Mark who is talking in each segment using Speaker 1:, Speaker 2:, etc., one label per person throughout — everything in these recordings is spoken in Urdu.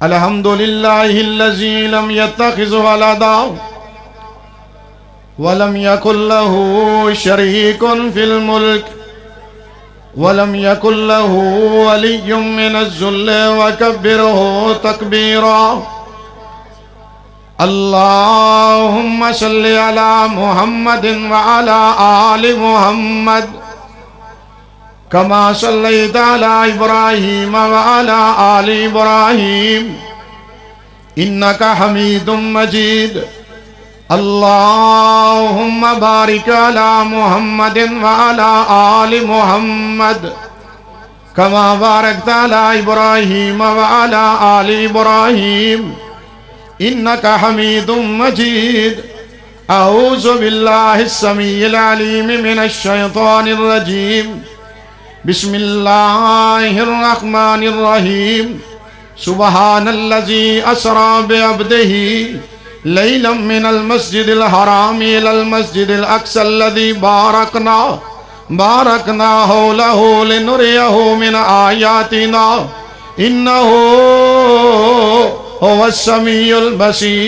Speaker 1: الحمد لله الذي لم يتخذ ولدا ولم يكن له شريك في الملك ولم يكن له ولي من الذل وكبره تكبيرا. اللهم صل على محمد وعلى آل محمد كما صليت على إبراهيم وعلى آل إبراهيم إنك حميد مجيد. اللهم بارك على محمد وعلى آل محمد كما باركت على إبراهيم وعلى آل إبراهيم إنك حميد مجيد. أعوذ بالله السميع العليم من الشيطان الرجيم. بسم الله الرحمن الرحيم. سبحان الذي أسرى بعبده ليلا من المسجد الحرام إلى المسجد الأقصى الذي باركنا حوله لنريه من آياتنا إنه هو السميع البصير.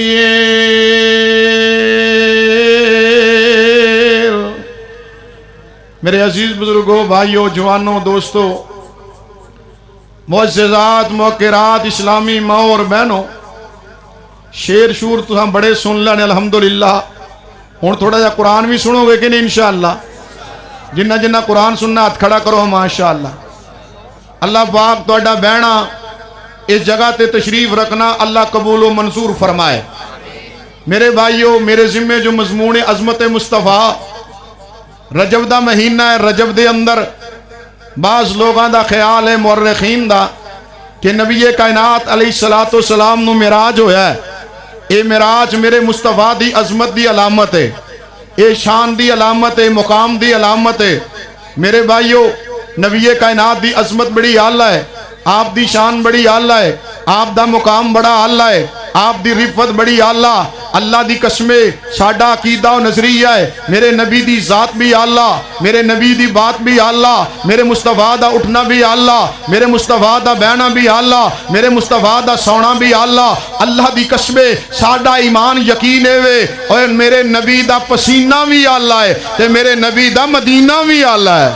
Speaker 1: میرے عزیز بزرگوں، بھائیوں، جوانوں، دوستوں، معززات، موقرات، اسلامی ماں اور بہنوں، شیر شور تو ہم بڑے سن لینے الحمدللہ. ہوں تھوڑا جا قرآن بھی سنو گے کہ نہیں انشاءاللہ؟ جنہ جنہ قرآن سننا ہاتھ کھڑا کرو ماشاءاللہ. اللہ پاک تہاڈا بہنا اس جگہ تے تشریف رکھنا اللہ قبول و منظور فرمائے. میرے بھائیوں، میرے ذمے جو مضمون عظمت مصطفیٰ، رجب دا مہینہ ہے، رجب دے اندر بعض لوگاں دا خیال ہے مورخین دا کہ نبی کائنات علیہ السلام نو معراج ہویا ہے. اے معراج میرے مصطفیٰ دی عظمت دی علامت ہے، اے شان دی علامت ہے، مقام دی علامت ہے. میرے بھائیوں، نبی کائنات دی عظمت بڑی اعلیٰ ہے، آپ دی شان بڑی اعلیٰ ہے، آپ دا مقام بڑا اعلیٰ ہے، آپ دی رفت بڑی اعلیٰ. اللہ دی قسمے ساڈا عقیدہ و نظریہ ہے میرے نبی دی ذات بھی اعلیٰ، میرے نبی دی بات بھی اعلیٰ، میرے مصطفیٰ دا اٹھنا بھی اعلیٰ، میرے مصطفیٰ دا بہنا بھی اعلیٰ، میرے مصطفیٰ دا سونا بھی اعلیٰ. اللہ دی قسمے ساڈا ایمان یقین ہے اور میرے نبی دا پسینہ بھی اعلیٰ ہے تے میرے نبی دا مدینہ بھی اعلیٰ ہے.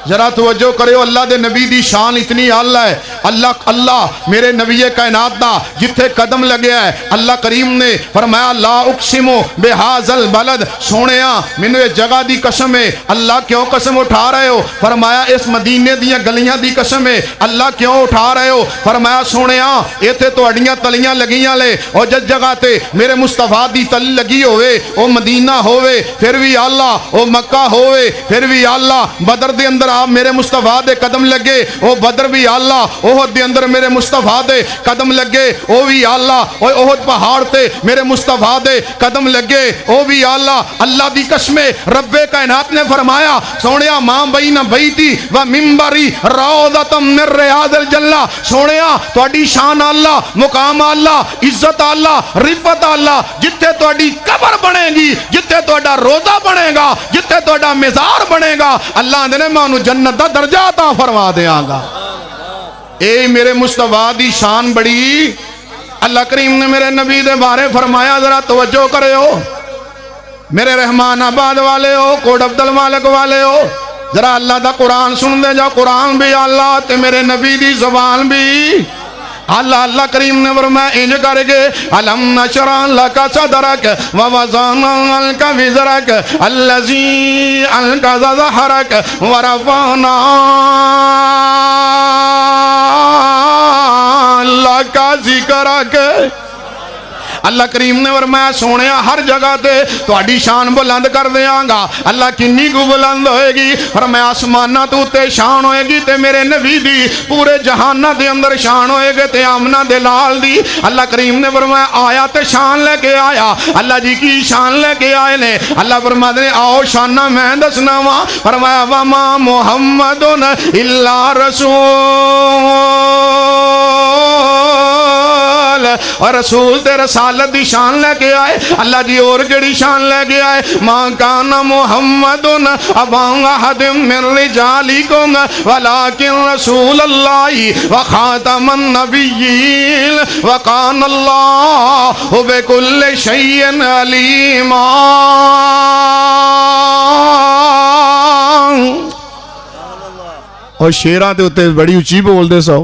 Speaker 1: ذرا توجہ کرو، اللہ دے نبی دی شان اتنی اعلیٰ ہے. اللہ میرے نبی کائنات دا جتھے قدم لگیا ہے اللہ کریم نے فرمایا لا اقسم بہذا البلد. سونیا مینوں یہ جگہ دی قسم ہے. اللہ کیوں قسم اٹھا رہے ہو؟ فرمایا اس مدینے دیاں گلیاں دی قسم ہے. اللہ کیوں اٹھا رہے ہو؟ فرمایا سونیا ایتھے تہاڈیاں تلیاں لگیاں لے اور جس جگہ تے میرے مصطفیٰ دی تلی لگی ہوئے او مدینہ ہوئے پھر بھی اللہ، او مکہ ہوئے پھر بھی اللہ، بدر دے اندر آپ میرے مصطفیٰ دے قدم لگے او بدر بھی اللہ، احد دے اندر میرے مصطفیٰ دے قدم لگے او بھی اللہ، او احد پہاڑ تے میرے مصطفیٰ دے قدم لگے او بھی اللہ. اللہ دی قسم رب کائنات نے فرمایا سونیا ماں بین بیتی و منبری روضۃ من ریاض الجنہ. سونیا تہاڈی شان اللہ، مقام اللہ، عزت اللہ، رفت اللہ. جتھے تہاڈی قبر بنے گی، جتھے تہاڈا روضہ بنے گا، جتھے تہاڈا مزار بنے گا، اللہ نے مانو جنت دا درجہ عطا فرما دیاں گا. اے میرے مصطفیٰ دی شان بڑی. اللہ کریم نے میرے نبی دے بارے فرمایا، ذرا توجہ کرے ہو میرے رحمان آباد والے ہو، کوٹ عبد المالک والے ہو، ذرا اللہ دا قرآن سن دے جاؤ. قرآن بھی اللہ تے میرے نبی دی زبان بھی اللہ. اللہ کریم نے فرمایا انج کر کے الم نشرح لک صدرک ووضعنا عنک وزرک الذی انقض ظہرک ورفعنا لک ذکرک. اللہ کریم نے فرمایا سونیا ہر جگہ تے تہاڈی شان بلند کر دیاں گا. اللہ کنی کو بلند ہوئے گی؟ فرمایا آسمانہ تو تے شان ہوئے گی تے میرے نبی دی پورے جہانہ دے اندر شان ہوئے گے تے آمنہ دے لال دی. اللہ کریم نے فرمایا آیا تے شان لے کے آیا. اللہ جی کی شان لے کے آئے نے؟ اللہ فرماتے ہیں آؤ شانہ میں دسنا وا. فرمایا وما محمد الا رسول اور رسول تے رسالت دی شان لے کے آئے اللہ جی اور کیڑی شان لے کے آئے ما کان محمد ابا احد من رجالکم ولکن رسول اللہ وخاتم النبیین وکان اللہ بکل شیء علیما اور شیراں تے اتے بڑی اچھی بول دے سو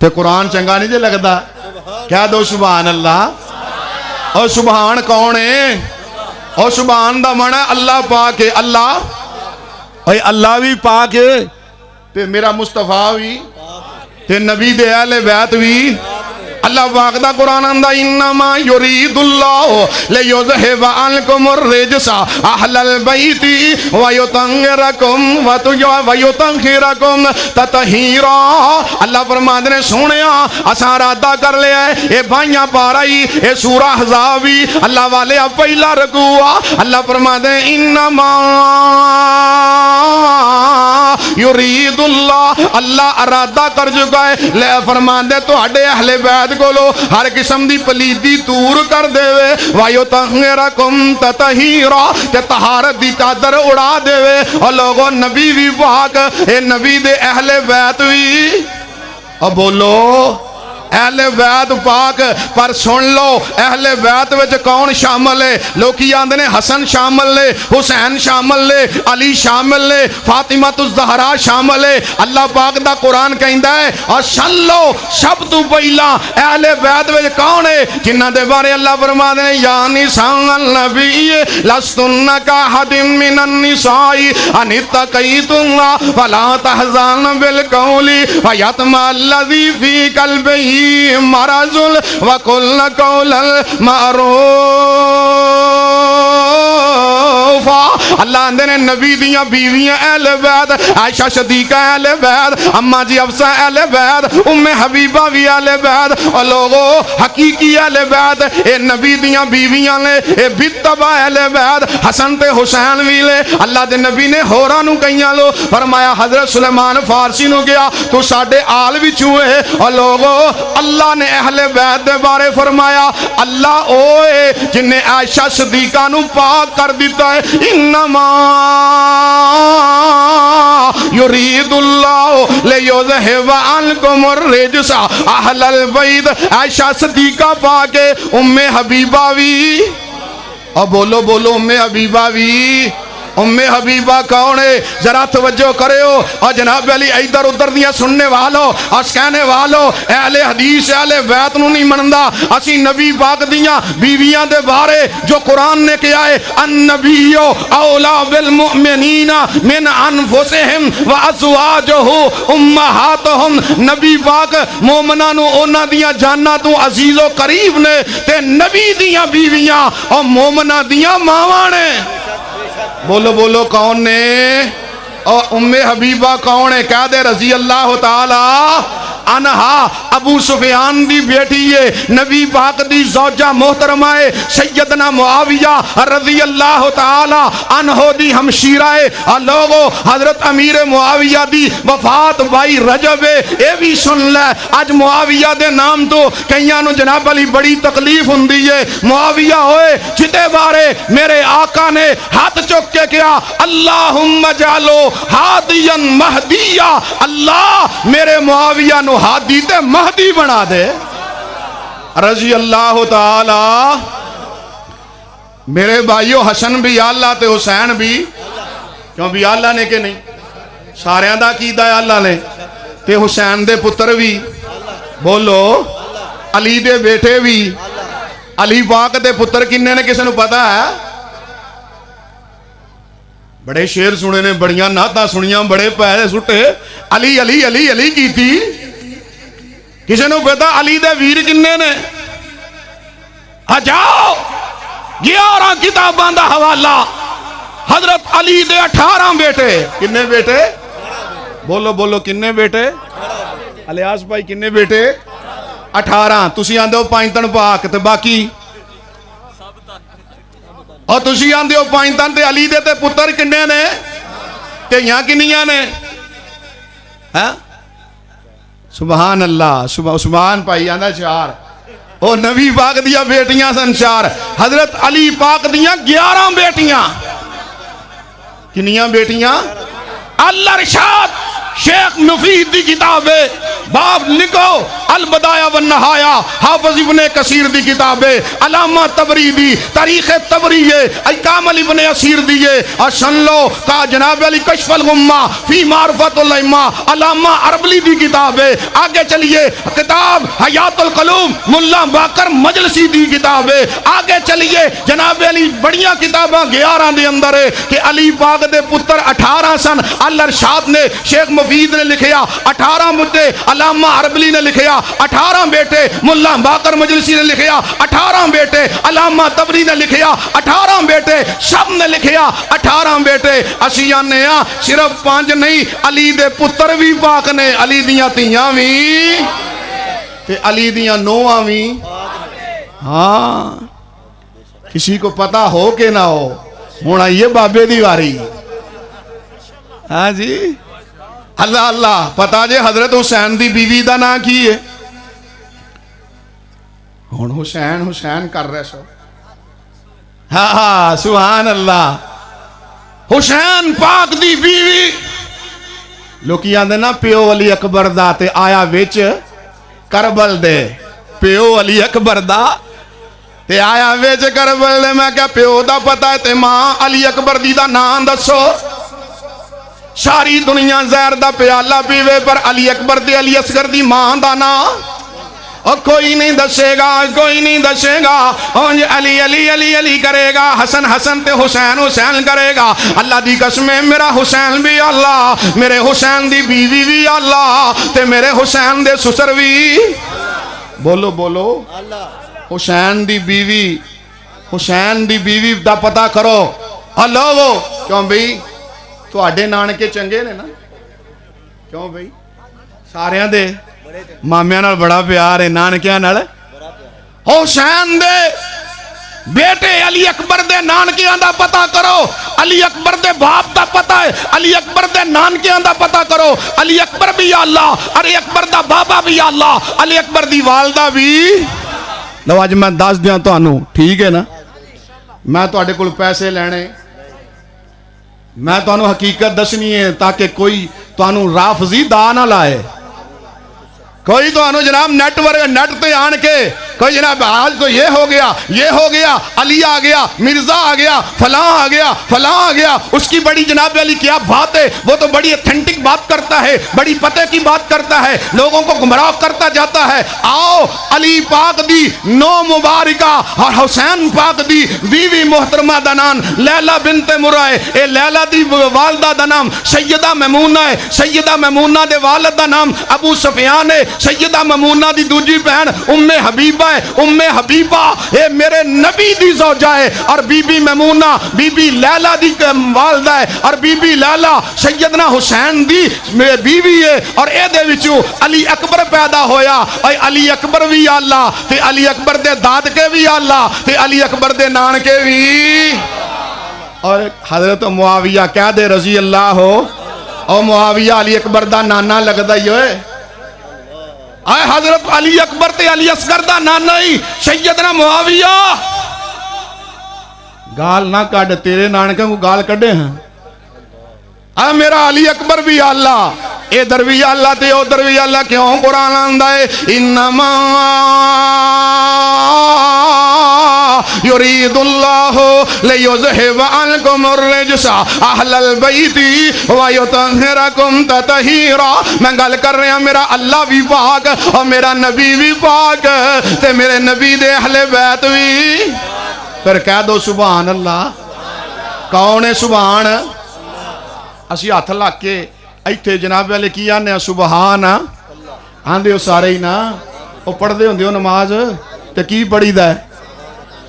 Speaker 1: تے قرآن چنگا نہیں جے لگتا کیا دو سبحان اللہ اور سبحان کون ہے اور سبحان دا معنی اللہ پاک ہے اللہ بھی پاک ہے تے میرا مصطفیٰ بھی تے نبی دے اہل بیت بھی اللہ پاک دا قرآن اندہ انما یرید اللہ لیذہب عنکم الرجس اہل البیت ویطہرکم ویطہرکم تطہیرا اللہ فرماندے نے سونیا اساں ارادہ کر لیا ہے اے بھائیاں پارائی اے سورہ احزابی اللہ والے اب پہلا رکوع اللہ فرماندے انما یرید اللہ ارادہ کر چکا ہے لے فرماندے تو اڈے اہل بیت کولو ہر قسم دی پلیدی دور کر دے وے وَيُطَهِّرَكُمْ تَطْهِيرًا تے طہارت دی چادر اڑا دے وے اور لوگوں نبی بھی پاک اے نبی دے اہل بیت بھی اور بولو اہل بیت پاک پر سن لو اہل بیت وچ کون شامل ہے لوکی آندے نے حسن شامل لے حسین شامل لے علی شامل لے فاطمہ الزہرا شامل ہے اللہ پاک دا قرآن کہندا ہے اور سن لو سب تو پہلا اہل بیت وچ کون ہے جنہاں دے بارے اللہ فرماندے ہیں یا نساء النبی لستن کاحد من النساء ان اتقیتن فلا تحزن بالقول فیطمع الذی فی قلبہ مرض وقلن قولا معروفا اللہ اندے نے نبی دیاں بیویاں اہل بیت عائشہ صدیقہ اہل بیت اماں جی حفصہ اہل بیت ام حبیبہ بھی اہل بیت اور لوگوں حقیقی اہل بیت اے نبی دیاں بیویاں لے اے بتبا اہل بیت حسن تے حسین بھی لے اللہ دے نبی نے ہوراں نو کئیاں لو فرمایا حضرت سلیمان فارسی نو گیا تو ساڈے آل بھی چوئے اور لوگوں اللہ نے اہل بیت دے بارے فرمایا اللہ اوے جن نے عائشہ صدیقہ نو پاک کر دیتا ہے انما یرید اللہ لیذہب عنکم الرجس اہل البیت عائشہ صدیقہ پاک ہے ام حبیبہ بھی اور بولو بولو ام حبیبہ بھی ام حبیبہ کون ہے ذرا توجہ کرے ہو اور جناب علی ادھر ادھر دیاں سننے والو اور کہنے والو اہل حدیث اہل بیت نو نہیں مندا اسی نبی پاک دیاں بیویاں دے بارے جو قرآن نے کیا ہے النبی اولا بالمؤمنین من انفسہم وازواجہ امہاتہم نبی پاک مومناں نو انہاں دیاں جاناں تو عزیز و قریب نے تے نبی دیاں بیویاں اور مومناں دیاں ماواں نے بولو بولو کون نے اور ام حبیبہ کون ہے کہہ دے رضی اللہ تعالی عنہا ابو سفیان دی بیٹی ہے نبی پاک دی زوجہ محترمہ ہے سیدنا معاویہ رضی اللہ تعالی عنہ دی ہمشیرہ ہے اور لوگوں حضرت امیر معاویہ دی وفات بائی رجب ہے اے بھی سن لے آج معاویہ دے نام تو کئیاں نو جناب علی بڑی تکلیف ہوندی ہے معاویہ ہوئے جتے بارے میرے آقا نے ہاتھ چک کے کیا اللہم جعلو ہادیا مہدیہ اللہ میرے معاویہ نو ہادی تے مہدی بنا دے رضی اللہ تعالی میرے بھائیو حسن بھی اللہ تے حسین بھی کیوں بھی اللہ نے کہ نہیں ساریاں دا کیدہ ہے اللہ نے تے حسین دے پتر بھی بولو علی دے بیٹے بھی علی پاک دے پتر کننے نے کسے نو پتا ہے بڑے شیر سنے نے بڑیاں نعتاں سنیاں بڑے پیسے سٹے علی علی علی علی کی تھی کسی نے پتا علی دے ویر کنے نے جاؤ 11 کتاباں دا حوالہ حضرت علی دے 18 بیٹے کنے بیٹے بولو بولو کنے بیٹے الیاس بھائی کنے بیٹے 18 تسی آندے ہو پائنتن پاک تے باقی اور تسی آندے ہو پائنتن تے علی دے تے پتر کنے نے تے یہاں کنیاں نے سبحان اللہ سبحان پائی آندہ 4 وہ نبی پاک دیا بیٹیاں سن 4 حضرت علی پاک دیا 11 بیٹیاں کنیاں بیٹیاں الارشاد شیخ مفید دی کتاب ہے باب لکھو البدایہ والنہایہ حافظ ابن کثیر دی کتاب ہے علامہ طبری دی تاریخ طبری ہے کامل ابن اسیر دیئے اور سن لو کہا جناب علی کشف الغمہ فی معرفت الائمہ علامہ عربلی دی کتاب ہے آگے چلیے کتاب حیات القلوب ملا باقر مجلسی دی کتاب ہے آگے چلیے جناب علی بڑیاں کتاباں 11 دے اندر ہے کہ علی پاک دے پتر 18 سن الارشاد نے شیخ مفید نے لکھیا 18 مدے علامہ عربلی نے لکھیا 18 بیٹے ملا باقر مجلسی نے لکھیا 18 بیٹے علامہ طبری نے لکھیا 18 بیٹے سب نے لکھیا 18 بیٹے اسیاں نے صرف 5 نہیں علی دے پتر بھی پاک نے علی دیاں تیاں بھی تے علی دیاں نوہاں بھی ہاں کسی کو پتا ہو کہ نہ ہو ہونا یہ بابے دی واری ہاں جی اللہ اللہ پتا جے حضرت حسین دی بیوی دا نا کی ہے ہون حسین کر رہے سو ہاں سبحان اللہ حسین پاک دی بیوی لوکی آندے نا پیو علی اکبر دا تے آیا ویچ کربل دے پیو علی اکبر دا تے آیا ویچ کربل دے میں کیا پیو دا پتا ہے تے ماں علی اکبر دی دا نام دسو ساری دنیا زہر دا پیالہ پیوے پر علی اکبر دے علی اصغر دی ماں دا نا اور کوئی نہیں دسے گا کوئی نہیں دسے گا علی علی علی علی کرے گا حسن حسن تے حسین حسین کرے گا اللہ دی قسمیں میرا حسین بھی اللہ میرے حسین دی بیوی بھی اللہ تے میرے حسین دے سسر بھی بولو بولو حسین دی بیوی دا پتہ کرو اللہ وہ کیوں بھئی تو آڈے نانکے چنگے نے نا کیوں بھئی ساریاں دے مامیاں نال بڑا پیار ہے نانکیاں نال حسین دے بیٹے علی اکبر دے نانکیاں دا پتہ کرو علی اکبر دے باپ دا پتہ ہے علی اکبر دے نانکیاں دا پتہ کرو علی اکبر بھی اللہ علی اکبر دا بابا بھی اللہ علی اکبر دی والدہ بھی لو آج میں دس دیاں تو آنو ٹھیک ہے نا میں تو آڈے کل پیسے لینے میں تو آنو حقیقت دسنی ہے تاکہ کوئی تو آنو رافضی دا نہ لائے کوئی تو آنو جناب نیٹ ورک نیٹ پہ آن کے کوئی جناب آج تو یہ ہو گیا علی آ گیا مرزا آ گیا فلاں آ گیا اس کی بڑی جناب علی کیا بات ہے وہ تو بڑی اتھینٹک بات کرتا ہے بڑی پتے کی بات کرتا ہے لوگوں کو گمراہ کرتا جاتا ہے آؤ علی پاک دی نو مبارکہ اور حسین پاک دی بیوی محترمہ دا نام لیلہ بنت مرائے اے لیلہ دی والدہ دا نام سیدہ میمونہ ہے سیدہ میمونہ دے والد دا نام ابو سفیان ہے سیدہ میمونہ دی دوجی بہن ام حبیبہ ہے ام حبیبہ اے میرے نبی دی زوجہ ہے اور بی بی میمونہ بی بی لیلہ دی والدہ ہے اور بی بی لیلہ سیدنا حسین دی بیوی ہے اور اے دے وچو علی اکبر پیدا ہویا اے علی اکبر بھی اللہ تے علی اکبر دے داد کے بھی اللہ تے علی اکبر دے نان کے بھی اور حضرت معاویہ کہہ دے رضی اللہ ہو اور معاویہ علی اکبر دا نانا لگدا ہی ہوئے آئے حضرت علی اکبر تے علی اصغر دا نانا ہی سیدنا معاویہ گال نہ کٹ تیرے نانکے کو گال کٹے ہیں آئے میرا علی اکبر بھی اللہ ادھر بھی اللہ تے ادھر بھی اللہ کیوں قرآن آندہ ہے انما یرید اللہ لیذہب عنکم الرجس اہل البیت ویطہرکم تطہیرا میں گل کر رہے ہیں میرا اللہ بھی پاک اور میرا نبی بھی پاک تے میرے نبی دے اہل بیت بھی پھر کہہ دو سبحان اللہ کون ہے سبحان اسی ہاتھ لگ کے ایتھے جناب والے کی آنے سبحان آندے ہو سارے ہی نا وہ پڑھ دے ہوندے ہو نماز تے کی پڑھی دا ہے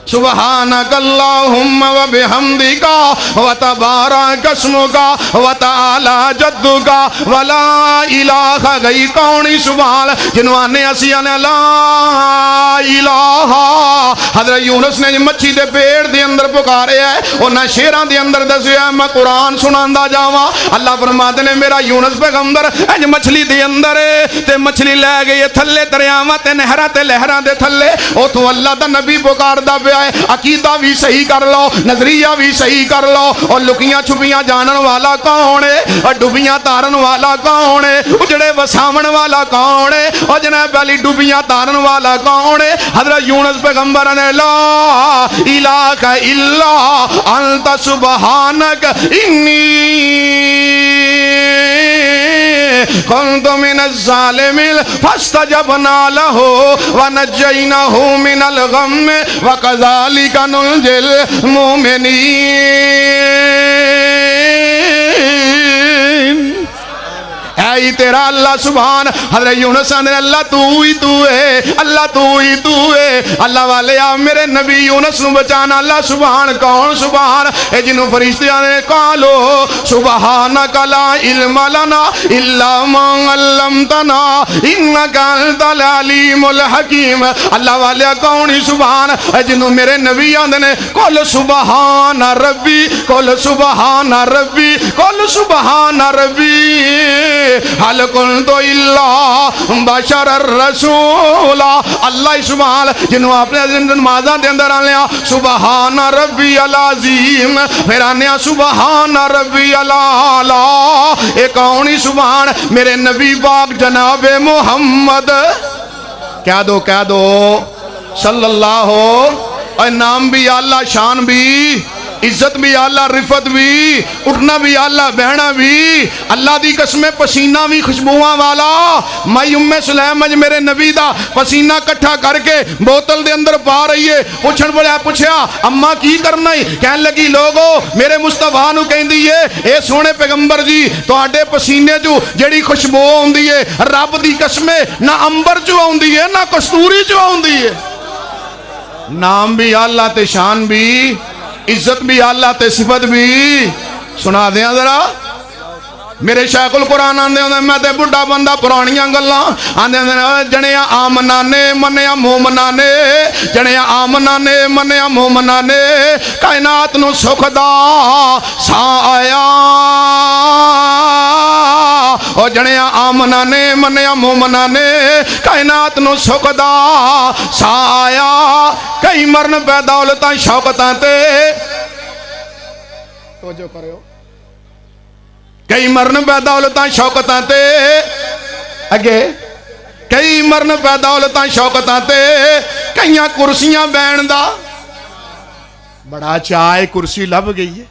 Speaker 1: سبحانک اللہم و بحمدکا و تبارک اسمکا و تعالی جدکا و لا الہ غیر کونی سبحان جنوانے اسیانے لا الہ حضرت یونس نے مچھی دے پیڑ دے اندر پکارے ہے انہاں شیران دے اندر دسے ہے میں قرآن سناندہ جاواں اللہ فرماتے نے میرا یونس پیغمبر اج مچھلی دے اندر تے مچھلی لے گئی تھلے دریاواں تے نہراں تے لہراں دے تھلے اوتھوں اللہ دا نبی پکاردا پیا ہے عقیدہ بھی صحیح کر لو نظریہ بھی صحیح کر لو اور لکیاں چھپیاں جانن والا کون ہے اور ڈوبیاں تارن والا کون ہے اجڑے وساون والا کون ہے اور جناب علی ڈوبیاں تارن والا کون ہے حضرت یونس پیغمبر نے لا الہ الا انت سبحانک انی كنت من الظالمين فاستجبنا له ونجيناه من الغم وكذلك ننجي المؤمنين ہے تیرا اللہ سبحان حضرت یونس نے اللہ تو ہی تو ہے اللہ تو ہی تو ہے اللہ والے آ میرے نبی یونس نو بچانا اللہ سبحان کون سبحان اے جنہوں فرشتیاں نے کالو سبحانک لا علم لنا الا ما علمتنا انک انت العلیم الحکیم اللہ والے کون ہی سبحان اے جنہوں میرے نبی آندے نے کل سبحان ربی کل سبحان ربی کل سبحان ربی حل کنت الا بشر الرسول اللہ سبحان جنہوں اپنے نمازہ دے اندر آنیا سبحان ربی العظیم پھر آنیا سبحان ربی العالی ایک اونی سبحان میرے نبی پاک جناب محمد کہہ دو صلی اللہ اور نام بھی اللہ شان بھی عزت بھی اللہ رفت بھی اٹھنا بھی اللہ بہنا بھی اللہ دی قسمیں پسینہ بھی خوشبوواں والا مائی ام سلیم اج میرے نبی دا پسینہ کٹھا کر کے بوتل دے اندر پا رہی ہے پوچھن بولیا پوچھیا اماں کی کرنا ہی کہنے لگی لوگو میرے مصطفیٰ نو کہیں دیئے اے سونے پیغمبر جی تو آڈے پسینے جو جڑی خوشبو ہوں دیئے رب دی قسمیں نہ امبر جو ہوں دیئے نہ کستوری جو ہوں دیئے نام بھی اللہ تے شان بھی عزت بھی اللہ تے صفت بھی سنا دیں ذرا میرے شیخ القرآن آندے ہوندے میں تے بڑھا بندہ پرانیاں گلاں آندے ہوندے جنیاں آمنانے منیاں مومنانے جنیاں آمنانے منیاں مومنانے کائنات نو سکھ دا سا آیا او جنیاں آمنانے منیاں مومنانے کائنات نو سکھ دا سا آیا کئی مرن پہ دولتاں شوقتاں تے توجہ کرو کئی مرن پہ دولتاں شوقتاں تے اگے کئی مرن پہ دولتاں شوقتاں تے کئیاں کرسیاں بین دا بڑا چائے کرسی لب گئی ہے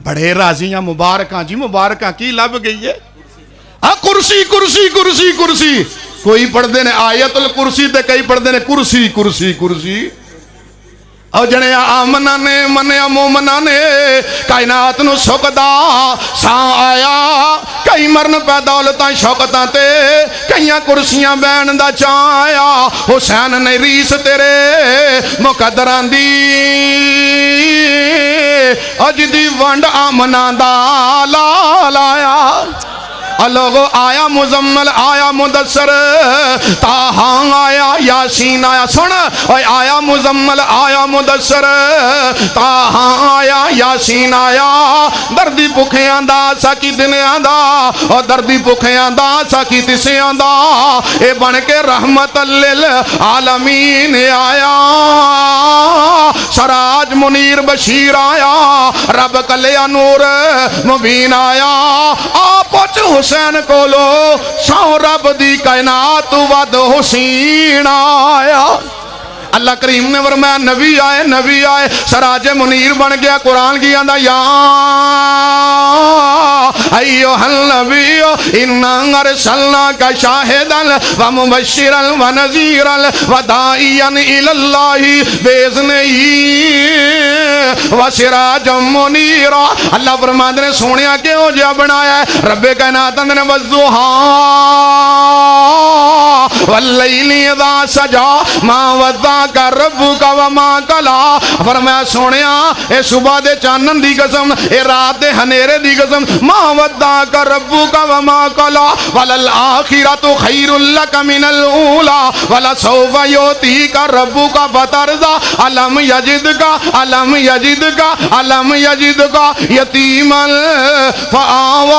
Speaker 1: بڑے راضیاں مبارکاں جی مبارکاں کی لب گئی ہے کرسی کرسی کرسی کرسی کوئی پڑھ دینے آیت الکرسی تے کئی پڑھ دینے کرسی کرسی کرسی او جنیا آمنانے منیا مومنانے کائنات نو سکدا سا آیا کئی مرن پہ دولتاں شوقتاں تے کئیاں کرسیاں بین دا چایا حسین نے ریس تیرے مقدران دی اج دی ونڈ آمنان دا لایا لوگو آیا مزمل آیا مدثر تاہاں آیا یاسین آیا سن آیا مزمل آیا مدثر تاہاں آیا یاسین آیا دردی پکھیاں دا ساکی دنیاں دا اور دردی پکھیاں دا ساکی تسیاں دا اے بن کے رحمت للعالمین آیا سراج منیر بشیر آیا رب کلیا نور مبین آیا پوچھ حسین کو لو شاہ رب دی کائنات ود حسین آیا اللہ کریم نے فرمایا نبی آئے سراج منیر بن گیا قرآن کی آندہ یا ایوہ النبی انا ارسلناک شاہدا ومبشرا ونذیرا وداعیا الاللہ باذنہ وسراجا منیرا اللہ فرماتے نے سونیا کیوں جا بنایا ہے رب کائنات نے والضحیٰ واللیل اذا سجا ما ودعک ربک وما قلا فرمایا سونیا اے صبح دے چانن دی قسم اے رات دے ہنیرے دی قسم ما ودعک ربک وما قلا وللآخرۃ خیر لک من الاولی ولسوف یؤتیک ربک فترضی الم یجدک یتیما فآوی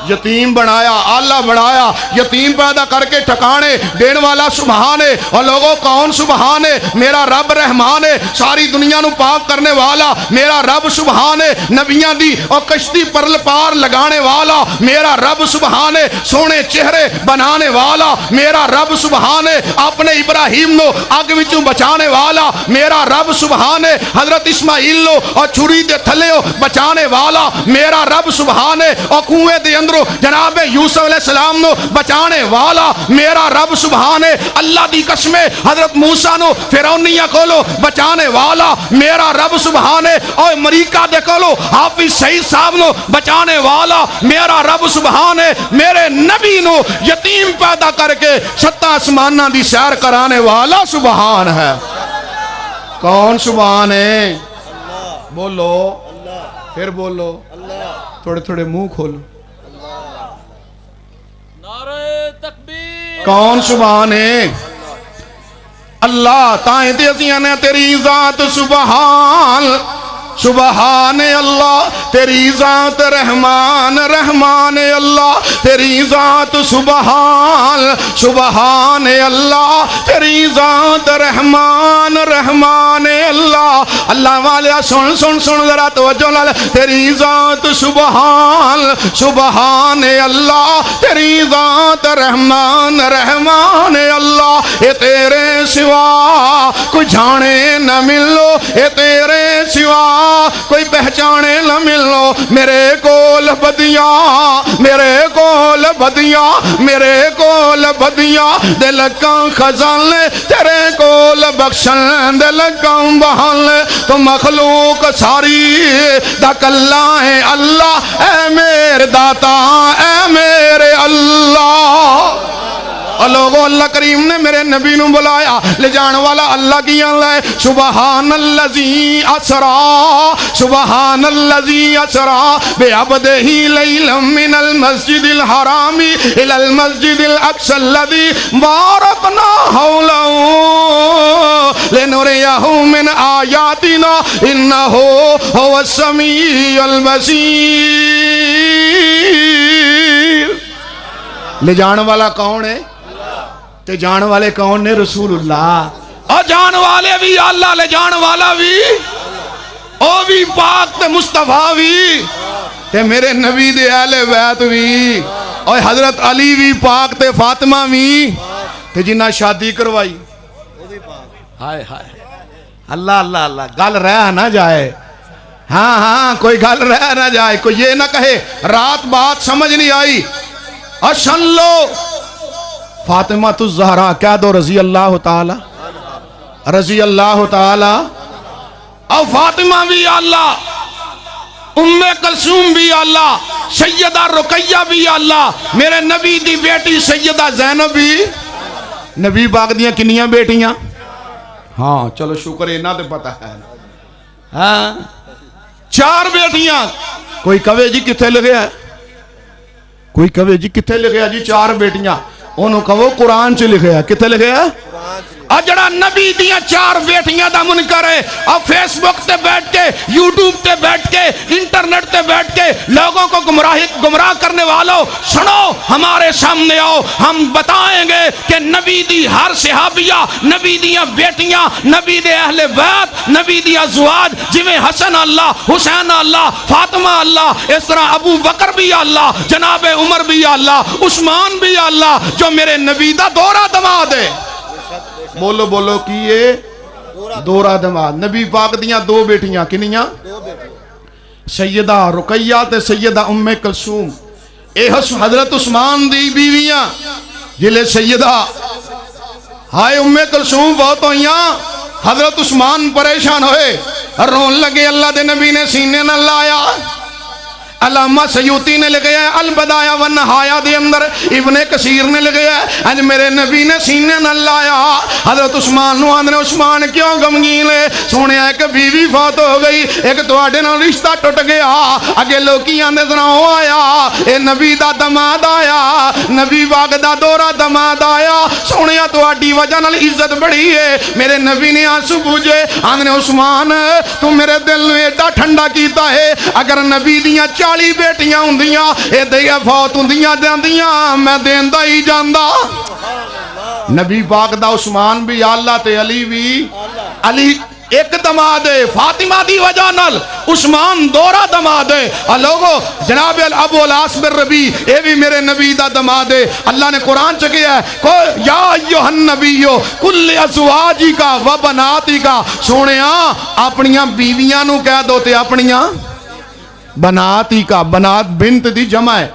Speaker 1: یتیم بنایا اللہ بنایا یتیم پیدا کر کے ٹھکانے دین والا سبحان ہے اور لوگوں کون سبحان ہے میرا رب رحمان ہے ساری دنیا نو پاک کرنے والا میرا رب سبحان ہے نبیاں دی اور کشتی پرل پار لگانے والا میرا رب سبحان ہے سونے چہرے بنانے والا میرا رب سبحان ہے اپنے ابراہیم نو آگ وچوں بچانے والا میرا رب سبحان ہے حضرت اسماعیل نو اور چھری دے تھلے بچانے والا میرا رب سبحان ہے اور کنویں دے اندر جناب یوسف علیہ السلام نو بچانے والا میرا رب سبحان ہے اللہ دی قسم حضرت موسیٰ نو فرعونیہ کولو بچانے والا میرا رب سبحان ہے اور امریکہ دے کولو حافظ سعید صاحب نو بچانے والا میرا رب سبحان ہے میرے نبی نو یتیم پیدا کر کے ستہ آسمانہ دی سیر کرانے والا سبحان ہے کون سبحان ہے بولو پھر بولو تھوڑے تھوڑے منہ کھولو کون سبحان ہے اللہ تائیں تیزیاں تیری ذات سبحان سبحان اللہ تیری ذات رحمان رحمان اللہ تیری ذات سبحان سبحان اللہ تیری ذات رحمان رحمان اللہ اللہ والے سن سن سن ذرا توجہ لال تیری ذات سبحان سبحان اللہ تیری ذات رحمان رحمان اللہ اے تیرے سوا کوئی جانے نہ ملو اے تیرے سوا کوئی پہچانے نہ ملو میرے کول بدیاں میرے کول بدیاں میرے کول بدیاں دل کا خزان تیرے کول بخشن دل کا بہان تو مخلوق ساری دا کلا ہے اللہ اے میرے داتا اے میرے اللہ اور لوگوں اللہ کریم نے میرے نبی نو بلایا لے جان والا اللہ کی اللہ سبحان اللذی اسرا سبحان اللذی اسرا بے عبدہ لیلا من المسجد الحرامی الى المسجد الاقصى الذي بارکنا حولہ لنریہ من آیاتنا انہو هو السمیع البصیر لے جان والا کون ہے تے جان والے کون نے رسول اللہ اور جان والے بھی اللہ لے جان والا بھی او بھی پاک تے مصطفیٰ بھی تے میرے نبی دے اہل بیت بھی اور حضرت علی بھی پاک تے فاطمہ بھی تے جنہ شادی کروائی ہائے ہائے اللہ اللہ اللہ گل رہ نہ جائے ہاں ہاں کوئی گل رہ نہ جائے کوئی یہ نہ کہے رات بات سمجھ نہیں آئی اور سن لو فاطمہ الزہرا کہہ دو رضی اللہ تعالی رضی اللہ تعالی اور فاطمہ بھی اللہ ام کلثوم بھی اللہ سیدہ رقیہ بھی اللہ میرے نبی دی بیٹی سیدہ زینب بھی نبی پاک دیاں کنیاں بیٹیاں ہاں چلو شکر اینا تے پتہ ہے ہاں 4 بیٹیاں کوئی کہے جی کتھے لگے ہے کوئی کہے جی کتھے لگے ہے جی 4 بیٹیاں انہوں کہو قرآن چ لکھے ہے کتھے لکھے ہے اور جڑا نبی دیاں 4 بیٹیاں دا منکر ہے اور فیس بک تے بیٹھ کے یوٹیوب تے بیٹھ کے انٹرنیٹ تے بیٹھ کے لوگوں کو گمراہ کرنے والوں سنو ہمارے سامنے آؤ ہم بتائیں گے کہ نبی دی ہر صحابیہ نبی دیاں بیٹیاں نبی دے اہل بیت نبی دی ازواج جویں حسن اللہ حسین اللہ فاطمہ اللہ اس طرح ابو بکر بھی اللہ جناب عمر بھی اللہ عثمان بھی اللہ جو میرے نبی دا دورہ دماد ہے بولو بولو کیے دورہ دماد نبی پاک دیاں 2 بیٹیاں کنیاں سیدہ رقیہ تے سیدہ ام کلثوم اے حضرت عثمان دی بیویاں جلے سیدہ ہائے ام کلثوم بہت ہوئیاں حضرت عثمان پریشان ہوئے رون لگے اللہ دے نبی نے سینے نہ لایا علامہ سیوطی نے لکھا ہے البدایہ والنہایہ دے اندر، ابن کثیر نے لکھا ہے اج میرے نبی نے سینے نہ لایا حضرت عثمان نو آندے عثمان کیوں غمگین ہے؟ سونے ایک بیوی فوت ہو گئی، ایک تواڈے نال رشتہ ٹوٹ گیا، اگے لوکی آندے سنا او آیا اے نبی دا دماد آیا، نبی باغ دا دورہ دماد آیا، سونے تواڈی وجہ نال عزت بڑھی ہے۔ میرے نبی نے آنسو پوجے آندے عثمان تو میرے دل نو ایڈا ٹھنڈا کیتا ہے، اگر نبی دیاں 40 بیٹیاں ہوندیاں اے دیا فوت ہوندیاں جاندیاں میں دیندا ہی جاندا۔ نبی پاک دا عثمان بھی اللہ تے علی بھی، علی ایک دماد ہے فاطمہ دی وجہ نال، عثمان دورہ دماد ہے۔ لوگو جناب ابو العاص بن ربیع اے بھی میرے نبی دا دماد ہے۔ اللہ نے قرآن چکیا ہے یا ایھا النبی کل ازواجک و بناتک، سونیاں اپنیاں بیویاں نو کہہ دو تے اپنیاں بناتک، بنات بنت دی جمع ہے،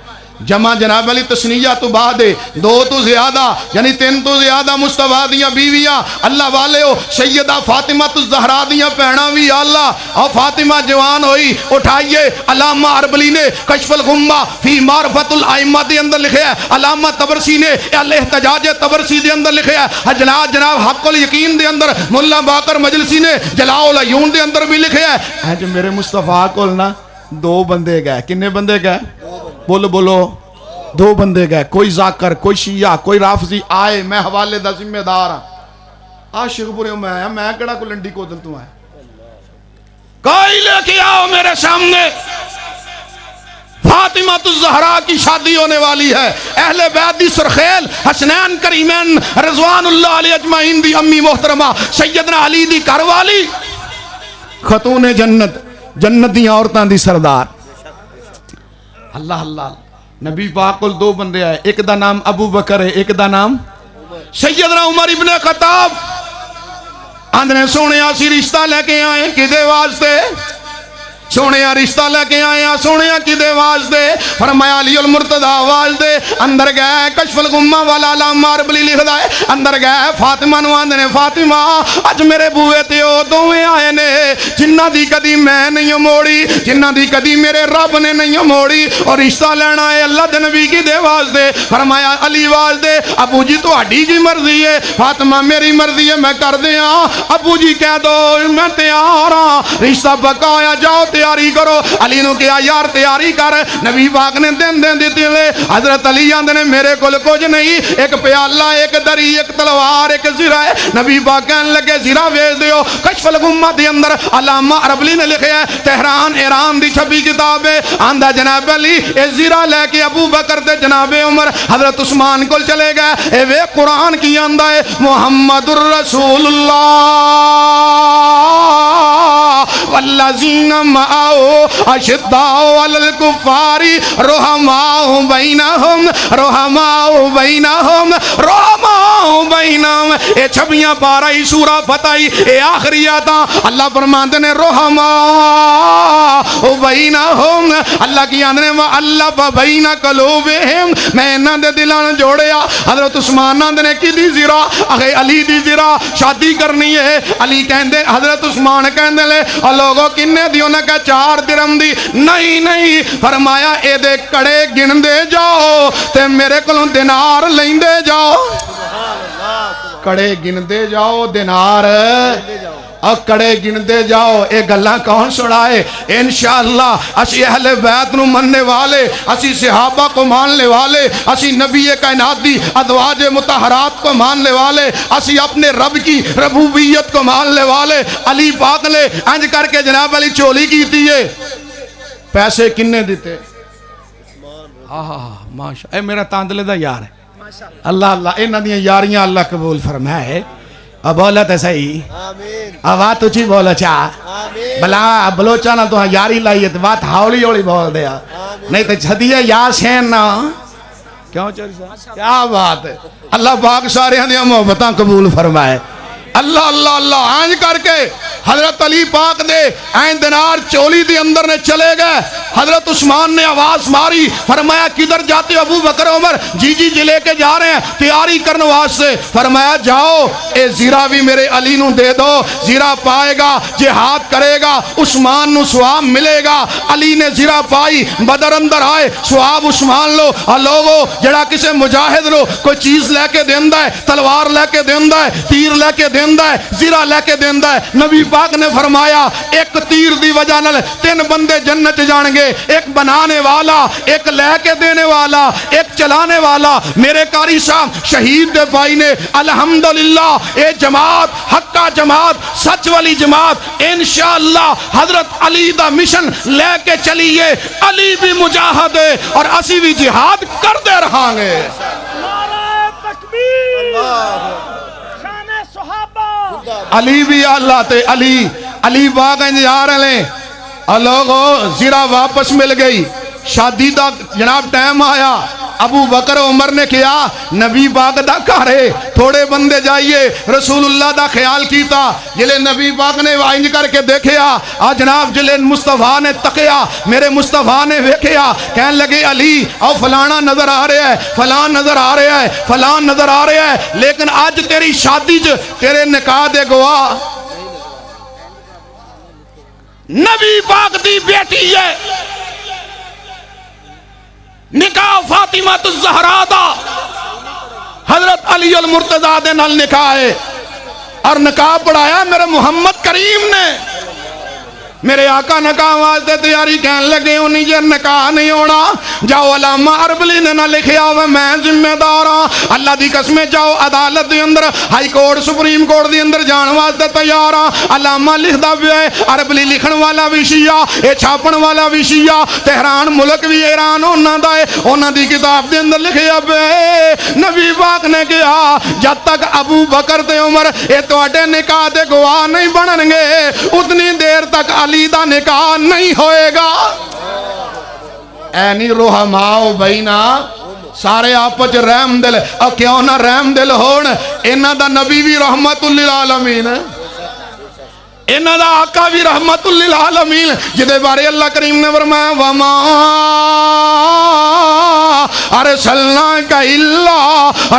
Speaker 1: جمع جناب علی تسنیہ تو بعد ہے، 2 تو زیادہ یعنی 3 تو زیادہ مصطفیٰ دیاں بیویاں اللہ والے ہو۔ سیدہ فاطمہ الزہرا دیاں پہنا بھی اللہ، اور فاطمہ جوان ہوئی اٹھائیے۔ علامہ اربلی نے کشف الغمہ فی معرفت الائمہ دے اندر لکھے ہے، علامہ طبرسی نے الاحتجاج طبرسی دے اندر لکھے ہے، جناب حق الیقین دے اندر ملا باقر مجلسی نے جلاء العیون دے اندر بھی لکھے ہے جو میرے مصطفیٰ کو نا 2 بندے گئے، کنے بندے گئے؟ بولو بولو 2 بندے گئے، کوئی ذاکر کوئی شیعہ کوئی رافضی آئے، میں حوالے دا ذمہ دار ہاں، عاشق پورے میں آیا، میں کڑا کو لنڈی کو دل تو آئے، کوئی لے کے آؤ میرے سامنے، فاطمہ الزہرا کی شادی ہونے والی ہے، اہل بیت دی سرخیل حسنین کریمین رضوان اللہ علیہ اجمعین دی امی محترمہ سیدنا علی دی گھر والی، خاتون جنت، جنت دی عورتاں دی سردار۔ اللہ اللہ، نبی پاک کول 2 بندے آئے، ایک دا نام ابو بکر ہے، ایک دا نام سیدنا عمر ابن خطاب۔ آندھنے سونے آسی رشتہ لے کے آئے کدے واسطے؟ سونے رشتہ لے کے آئے سونے کدے واسطے؟ فرمایا علی المرتضی واسطے۔ اندر گئے کشف الغمہ والا علامہ اربلی لکھدا ہے، اندر گئے فاطمہ نو آندے نے فاطمہ اج میرے بوئے تے او دوویں آئے نے جنہ دی کدی میں نہیں موڑی، جنہ دی کدی میرے رب نے نہیں موڑی، اور رشتہ لینا ہے اللہ دے نبی کی دے واسطے۔ فرمایا علی واسطے۔ ابو جی تہاڈی جی مرضی ہے؟ فاطمہ میری مرضی ہے میں کر دیاں۔ ابو جی کہہ دو میں تیار ہاں، رشتہ پکایا جاؤ تیاری کرو۔ علی نو کہا یار تیاری کر، نبی پاک نے دن دیتی لے۔ حضرت علی آندے نے میرے کول کچھ نہیں، ایک پیالہ ایک دری ایک تلوار ایک زرہ ہے۔ نبی پاک کہنے لگے زرہ بھیج دیو۔ کشف الغمہ دے اندر علامہ اربلی نے لکھے ہے، تہران ایران دی چھپی کتاب ہے، آندہ جناب علی اے زرہ لے کے ابو بکر تے جناب عمر حضرت عثمان کول چلے گئے۔ اے وے قرآن کی آندہ ہے محمد الرسول اللہ والذین معاہو اشداء علی الکفار رحماء بینہم رحماء بینہم رحماء بینہم۔ اے چھبیاں پارہ سورہ فتح اے آخری آتا اللہ فرماندے نے رحماء بینہم، اللہ کی آندے نے وَأَلَّفَ بَيْنَ قُلُوبِهِمْ، میں انہاں دے دلان جوڑیا۔ حضرت عثمان آندے نے کی دی زرہ؟ اگے علی دی زرہ شادی کرنی ہے۔ علی کہندے حضرت عثمان کہندے لے لوگو کنے دیو نے کہا 4 درہم دی، نہیں نہیں، فرمایا اے دے کڑے گن دے جاؤ تے میرے کلوں دینار لیندے جاؤ، کڑے گن دے جاؤ دینار اور کڑے گن دے جاؤ۔ اے گلاں کون سڑائے؟ انشاءاللہ اسی اہل بیت نو مننے والے، اسی صحابہ کو ماننے والے، اسی نبی کائنات دی ازواج مطہرات کو ماننے والے، اسی اپنے رب کی ربوبیت کو ماننے والے۔ علی پاک نے انج کر کے جناب علی چولی کیتی ہے، پیسے کنے دیتے؟ ماشاء اے میرا تاندلے دا یار ہے، اللہ اللہ انہاں دیاں یاریاں اللہ قبول فرمائے۔ اب بولا تے صحیح، اب بات اچھی بولا چاہ بلا بلوچا نہ تو یاری لائیے تو بات ہاولی ہولی بول دیا، نہیں تو چھدیے یاسین نا کیوں چلی صاحب؟ کیا بات ہے، اللہ پاک سارے ہاں دیا محبتاں قبول فرمائے۔ اللہ اللہ اللہ آنج کر کے حضرت علی پاک دے این دینار چولی دی اندر نے چلے گئے. حضرت عثمان نے آواز ماری, فرمایا کدھر جاتے ہو ابو بکر عمر؟ جی جی جی لے کے جا رہے ہیں تیاری کرنے واسطے. فرمایا جاؤ اے زیرہ بھی میرے علی نو دے دو, زیرہ پائے گا جہاد کرے گا عثمان نو ثواب ملے گا. علی نے زیرہ پائی, بدر اندر آئے, ثواب عثمان لو. اور لوگو جڑا کسے مجاہد لو کوئی چیز لے کے دیندا ہے, تلوار لے کے دیندا ہے, تیر لے کے دیندا ہے, زیرہ لے کے دیندا ہے. نبی پاک نے فرمایا ایک تیر دی وجہ نال 3 بندے جنت جان گے, ایک بنانے والا, ایک لے کے دینے والا, ایک چلانے والا. میرے قاری صاحب شہید دے بھائی نے الحمدللہ اے جماعت حقہ جماعت سچ والی جماعت انشاءاللہ حضرت علی دا مشن لے کے چلیے. علی بھی مجاہد ہے اور اسی بھی جہاد کر دے رہا گے.
Speaker 2: نعرہ تکبیر, شان صحابہ.
Speaker 1: علی بھی اللہ تے علی باغ جا رہے ہیں. اور لوگوں زیرہ واپس مل گئی. شادی دا جناب ٹائم آیا, ابو بکر عمر نے کیا نبی باغ دا کارے تھوڑے بندے جائیے رسول اللہ دا خیال کیتا. جلے نبی باغ نے وائنج کر کے دیکھیا, جناب جلے مصطفیٰ نے تکیا, میرے مصطفیٰ نے ویکھیا, کہنے لگے علی او فلانا نظر آ رہا ہے, فلان نظر آ رہا ہے, فلان نظر آ رہا ہے, لیکن آج تیری شادی تیرے نکاح دے گواہ نبی پاک دی بیٹی ہے. نکاح فاطمہ الزہرا دا حضرت علی المرتضیٰ دے نال نکاح ہے, اور نکاح پڑھایا میرے محمد کریم نے. میرے آقا نکاح واسطے تیاری کہنے لگے انہی جے نکاح نہیں ہونا جاؤ علامہ عربلی نے نہ لکھیا ہوئے میں ذمہ دار ہاں. اللہ دی قسمیں جاؤ عدالت دی اندر ہائی کورٹ سپریم کورٹ دی اندر جان واسطے تیار ہاں. علامہ لکھ دا بھی ہے, عربلی لکھن والا بھی شیعہ, اے چھاپن والا بھی شیعہ, تہران ملک بھی ایران ہونا دا ہے. انہاں دی کتاب دی اندر لکھیا بھی نبی پاک نے کہا جب تک ابو بکر تے عمر اے تواڈے نکاح دے گواہ نہیں بنن گے اتنی دیر تک علی دا نکاح نہیں ہوئے گا. اینی رحماؤ بینا سارے آپچ رحم دل, اور کیوں نہ رحم دل ہون, انہاں دا نبی بھی رحمت للعالمین, انہاں دا آقا بھی رحمت للعالمین, جدے بارے اللہ کریم نے فرمایا وما ارسلناک الا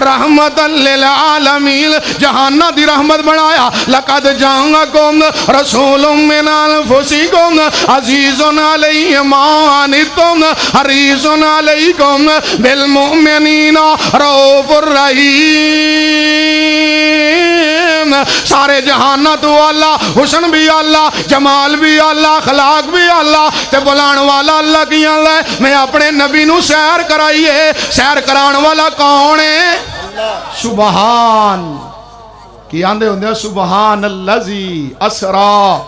Speaker 1: رحمت للعالمین, جہانہ دی رحمت بنایا. لقد جاءکم رسول من انفسکم عزیز علیہ ما عنتم حریص علیکم بالمؤمنین رؤوف الرحیم. سارے جہانہ تو اللہ, حسن بھی اللہ, جمال بھی اللہ, اخلاق بھی اللہ, تے بلان والا اللہ کی اللہ. میں اپنے نبی نو سیر کرائیے, سیر کران والا کون ہے؟ سبحان کی آندے ہوندے سبحان اللذی اسرا,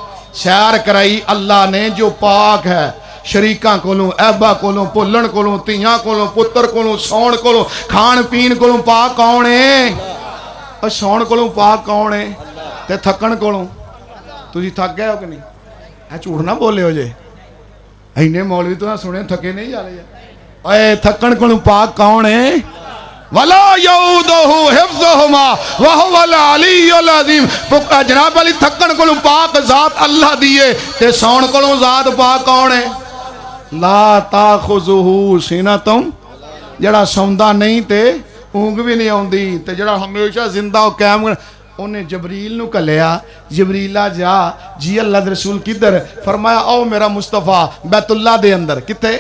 Speaker 1: سیر کرائی اللہ نے جو پاک ہے شریکاں کولوں, ایبا کولوں, پلن کولوں, تیاں کولوں, پتر کولوں, سون کولوں, کھان پین کولوں پاک کون ہے؟ اور سون کولوں پاک کون ہے؟ تے تھکن کولوں تجھے تھک گئے ہو کہ نہیں؟ اے جھوٹ نہ بولے ہو جے, اینے مولوی تو نہ سنے تھکے نہیں جا رہے. اے تھکن کولوں پاک کون ہے؟ وَلَا يَعُودُهُ حِفْظُهُمَا وَهُوَ الْعَلِيُّ الْعَظِيمُ. جناب علی تھکن کولوں پاک ذات اللہ دیئے, تے سون کولوں ذات پاک کون ہے؟ لا تَأْخُذُهُ سِنَةٌ, جڑا سوندا نہیں تے اونگ بھی نہیں آوندی, تے جڑا ہمیشہ زندہ و قائم. انہیں جبریل نو کلیا, جبریلہ جا جی اللہ دے رسول کدھر؟ فرمایا او میرا مصطفیٰ بیت اللہ دے اندر. کتے؟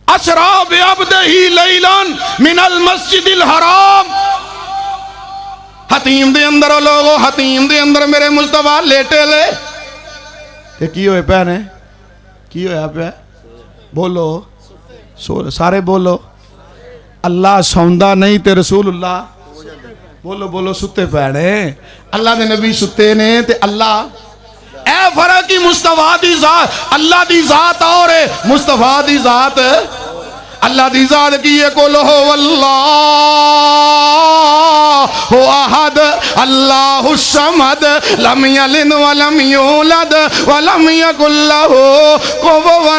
Speaker 1: اسرا بعبدہ لیلان من المسجد الحرام. حتیم دے اندر او لوگو, حتیم دے اندر میرے مصطفیٰ لیٹے لے. تے کی ہوئے پہنے, کی ہوئے پہ بولو, سارے بولو. اللہ سوندا نہیں تے رسول اللہ بولو بولو ستے پیڑے. اللہ دے نبی ستے نے تے اللہ اے فرق کی مصطفیٰ دی ذات, اللہ دی ذات اور مصطفیٰ دی ذات. اللہ دی ذات کی یہ کولو واللہ احد اللہ الصمد لم یلد ولم یولد ولم یکن لہ کفوا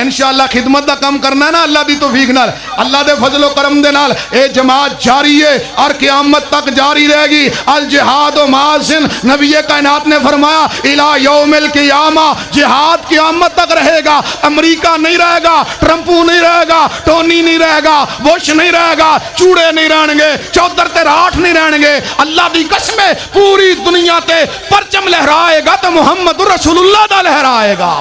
Speaker 1: انشاءاللہ خدمت دا کم کرنا ہے نا اللہ دی توفیق نال، اللہ دے فضل و کرم دے نال اے جماعت جاری ہے اور قیامت تک جاری رہے گی۔ الجہاد و مازن، نبی کائنات نے فرمایا الہ یوم القیامہ، جہاد قیامت تک رہے گا۔ امریکہ نہیں رہے گا، ٹرمپو نہیں رہے گا، ٹونی نہیں رہے گا، بش نہیں رہے گا، چوڑے نہیں رہن گے، چودر تے راٹھ نہیں رہن گے۔ اللہ دی قسم ہے پوری دنیا تے پرچم لہرائے گا تو محمد رسول اللہ دا لہرائے گا۔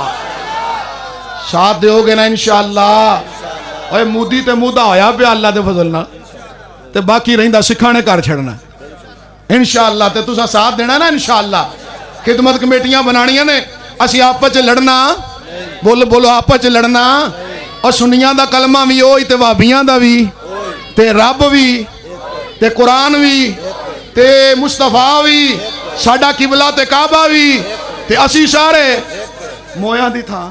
Speaker 1: ساتھ دے ہوگے نا انشاءاللہ؟ اوے مودی تے مودا ہویا پہ اللہ دے فضل نا تے باقی رہندہ سکھانے کر چھڑنا انشاءاللہ۔ تے تسا ساتھ دینا نا انشاءاللہ۔ خدمت کمیٹیاں بنانیاں نے، اسی آپس لڑنا، بولو آپس لڑنا، اور سنیاں دا کلمہ بھی ہوئی تے وابیاں دا بھی تے رب بھی تے قرآن بھی تے مصطفیٰ بھی ساڈا قبلہ تے کعبہ بھی تے اسی سارے مویاں دی تھا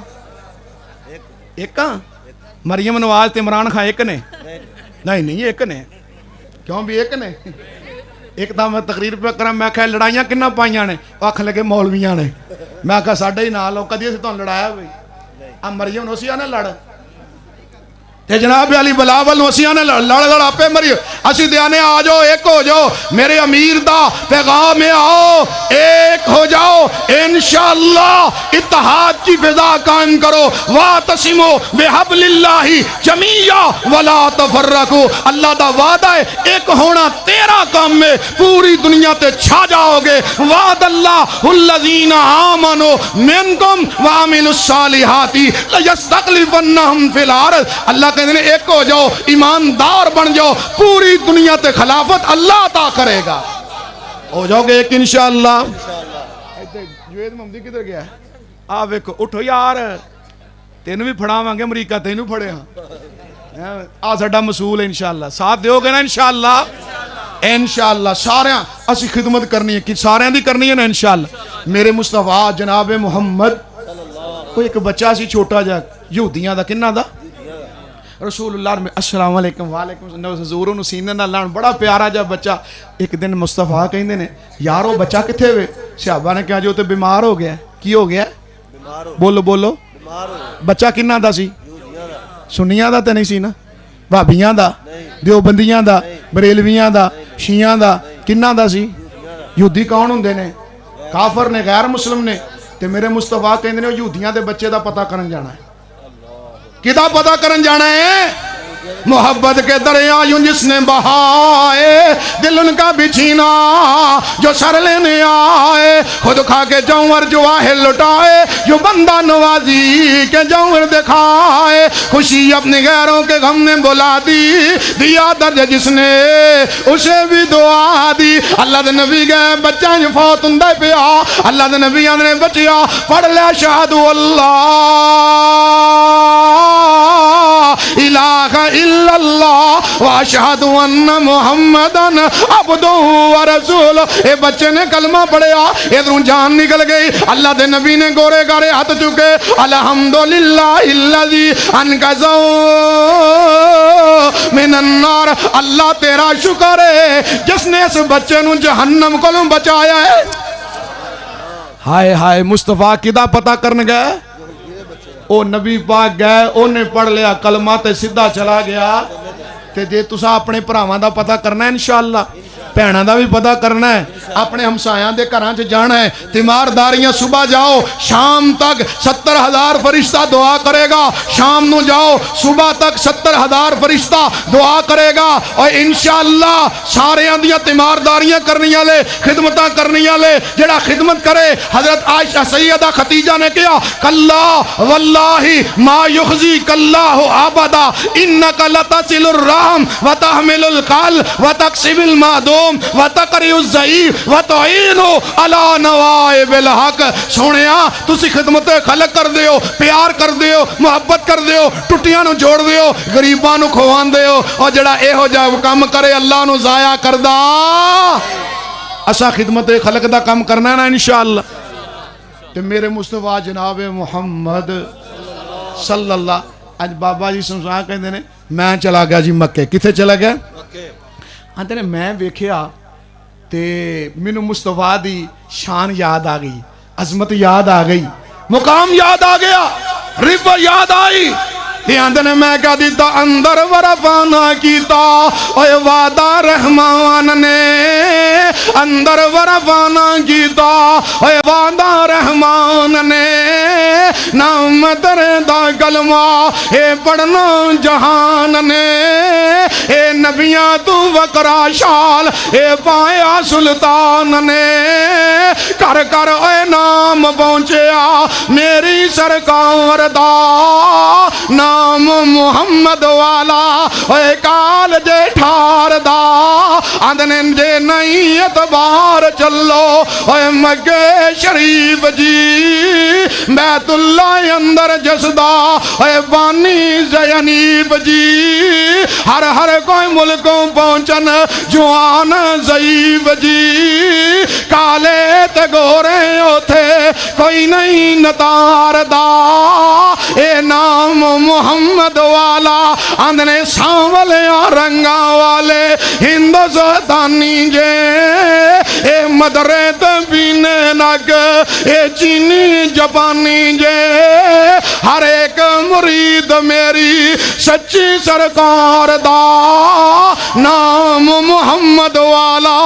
Speaker 1: ایک ہاں۔ مریم نواز تے عمران خان ایک نے؟ نہیں ایک نے، کیوں بھی ایک نے؟ ایک تا میں تقریر پہ کرم، میں کہا لڑائیاں کنہ پائیاں نے؟ آنکھ لگے مولویاں نے۔ میں کہا ساڑھے ہی نال ہو، کدی سے تو لڑایا ہوئی اب مریم نوسیاں نے لڑ تے جناب علی بلاول نوسیاں نے لڑ پہ مریم اسی دیانے آ جاؤ ایک ہو جاؤ، میرے امیر دا پیغام میں آؤ ایک ہو جاؤ، انشاءاللہ اتحاد کی فضا قائم کرو۔ وَاعْتَصِمُوا بِحَبْلِ اللَّهِ جَمِيعًا وَلَا تَفَرَّقُوا، اللہ دا وعدہ ہے ایک ہونا تیرا کام میں پوری دنیا تے چھا جاؤ گے۔ وعد اللہ الذین آمنوا منکم وعملوا الصالحات لَيَسْتَخْلِفَنَّهُمْ فِي الْأَرْضِ، اللہ کہتے ہیں ایک ہو جاؤ، ایماندار بن جاؤ، پوری دنیا تے خلافت اللہ عطا کرے گا۔ ہو جاؤ گے ایک انشاءاللہ۔ جوید محمدی کدھر گیا ہے؟ آپ ویکھو اٹھو یار، تینوں بھی پھڑا مانگے امریکہ تینوں پھڑے ہاں آ ساڈا مسئول ہے انشاءاللہ۔ ساتھ دیو گے نا انشاءاللہ؟ انشاءاللہ ساریاں اسی خدمت کرنی ہے کہ ساریاں دی کرنی ہے نا انشاءاللہ۔ میرے مصطفیٰ جناب محمد کوئی ایک بچہ سی چھوٹا جا یہودیاں دا کنہ دا رسول اللہ میں السلام علیکم وعلیکم حضور انہوں سینے نہ لان بڑا پیارا جا بچہ۔ ایک دن مصطفیٰ کہیں دے نے یارو بچہ کتھے ہوئے؟ صحابہ نے کہا جو تے بیمار ہو گیا ہے۔ کی ہو گیا ہے؟ بولو بچہ کنہ دا سی؟ سنیاں دا تے نہیں سی نا، بھابیاں دا، دیوبندیاں دا، بریلویاں دا، شیعاں دا، کنہ دا سی؟ یہودی کون ہوندے نے؟ کافر نے، غیر مسلم نے۔ تے میرے مصطفیٰ کہیں دے نے یہودیاں دے بچے دا پتہ کرن جانا ہے۔ کدھا پتہ کرن جانا ہے؟ محبت کے دریا یوں جس نے بہائے، دل ان کا بچھینا جو سر لینے آئے، خود کھا کے جوہر جو آہے لٹائے، جو بندہ نوازی کے جوہر دکھائے، خوشی اپنے غیروں کے غم نے بلا دی، دیا درجہ جس نے اسے بھی دعا دی۔ اللہ دے نبی گئے بچہ جو فوت اندے پیا، اللہ دے نبی نے بچیا پڑھ لے اشہد اللہ الہ الا اللہ واشہد ان محمدن عبدہ ورسولہ۔ اے بچے نے کلمہ پڑھیا، ادھروں جان نکل گئی۔ اللہ دے نبی نے گورے گارے ہاتھ چکے، الحمدللہ الذی انقذہ من النار، اللہ تیرا شکر ہے جس نے اس بچے نو جہنم کو بچایا ہے۔ ہائے ہائے مصطفیٰ کدھا پتہ کرن گئے؟ او نبی پاک گئے، انہیں پڑھ لیا کلمہ تے سدھا چلا گیا۔ تے جے تسا اپنے پراواں دا پتہ کرنا ہے انشاءاللہ، بھیناں دا بھی پتہ کرنا ہے، اپنے ہمسایاں دے گھراں چ جانا ہے۔ تیمارداریاں صبح جاؤ، شام تک 70,000 فرشتہ دعا کرے گا۔ شام نو جاؤ، صبح تک 70,000 فرشتہ دعا کرے گا۔ اور انشاءاللہ سارے اندیاں تیمارداریاں کرنی والے، خدمتاں کرنی والے، جڑا خدمت کرے حضرت عائشہ سیدہ خدیجہ نے کہا کلا واللہ ما یخزیک اللہ ابدا انک لتصل الرحم وتحمل الکل وتکسب المعدوم وتقری الضعیف وتعین علی نوائب الحق۔ سونیا تسی خدمت خلق کر دیو، پیار کر دیو، محبت کر دیو، ٹٹیاں نو جوڑ دیو، غریباں نو کھوان دیو، اور جڑا اے ہو جا کام کرے اللہ نو ضائع کردا۔ اسا خدمت خلق دا کام کرنا ہے نا انشاءاللہ۔ تے میرے مصطفیٰ جناب محمد صلی اللہ اج بابا جی سمسا کہندے نے میں چلا گیا جی مکے۔ کتھے چلا گیا؟ آندے نے میں ویکھیا تے مینوں مصطفیٰ دی شان یاد آ گئی، عظمت یاد آ گئی، مقام یاد آ گیا۔ رب یاد آئی یہ آندھنے میں کہا دیتا اندر ورفانہ کیتا اوہ وعدہ رحمان نے اندر ورفانہ کیتا اوہ وعدہ رحمان نے نام ترے دا کلمہ اے پڑھنا جہان نے اے نبیاں تو وقرا شال اے پایا سلطان نے کر کر اے نام پہنچیا میری سرکار دا نام محمد والا اے کال جے ٹھار دا آندھنے جے نہیں اتبار چلو اے مکہ شریف جی بیت اللہ اندر جسدہ اے بانی زینیب جی ہر ہر کوئی ملکوں پہنچن جوان ضعیف جی کالے تے گورے ہوتے کوئی نہیں نتار دا اے نام محمد والا آندھنے سانولے رنگا والے ہندوستانی جے اے مدرے تبینے نگ اے چینی جاپانی جے ہر ایک مرید میری سچی سرکار دا نام محمد والا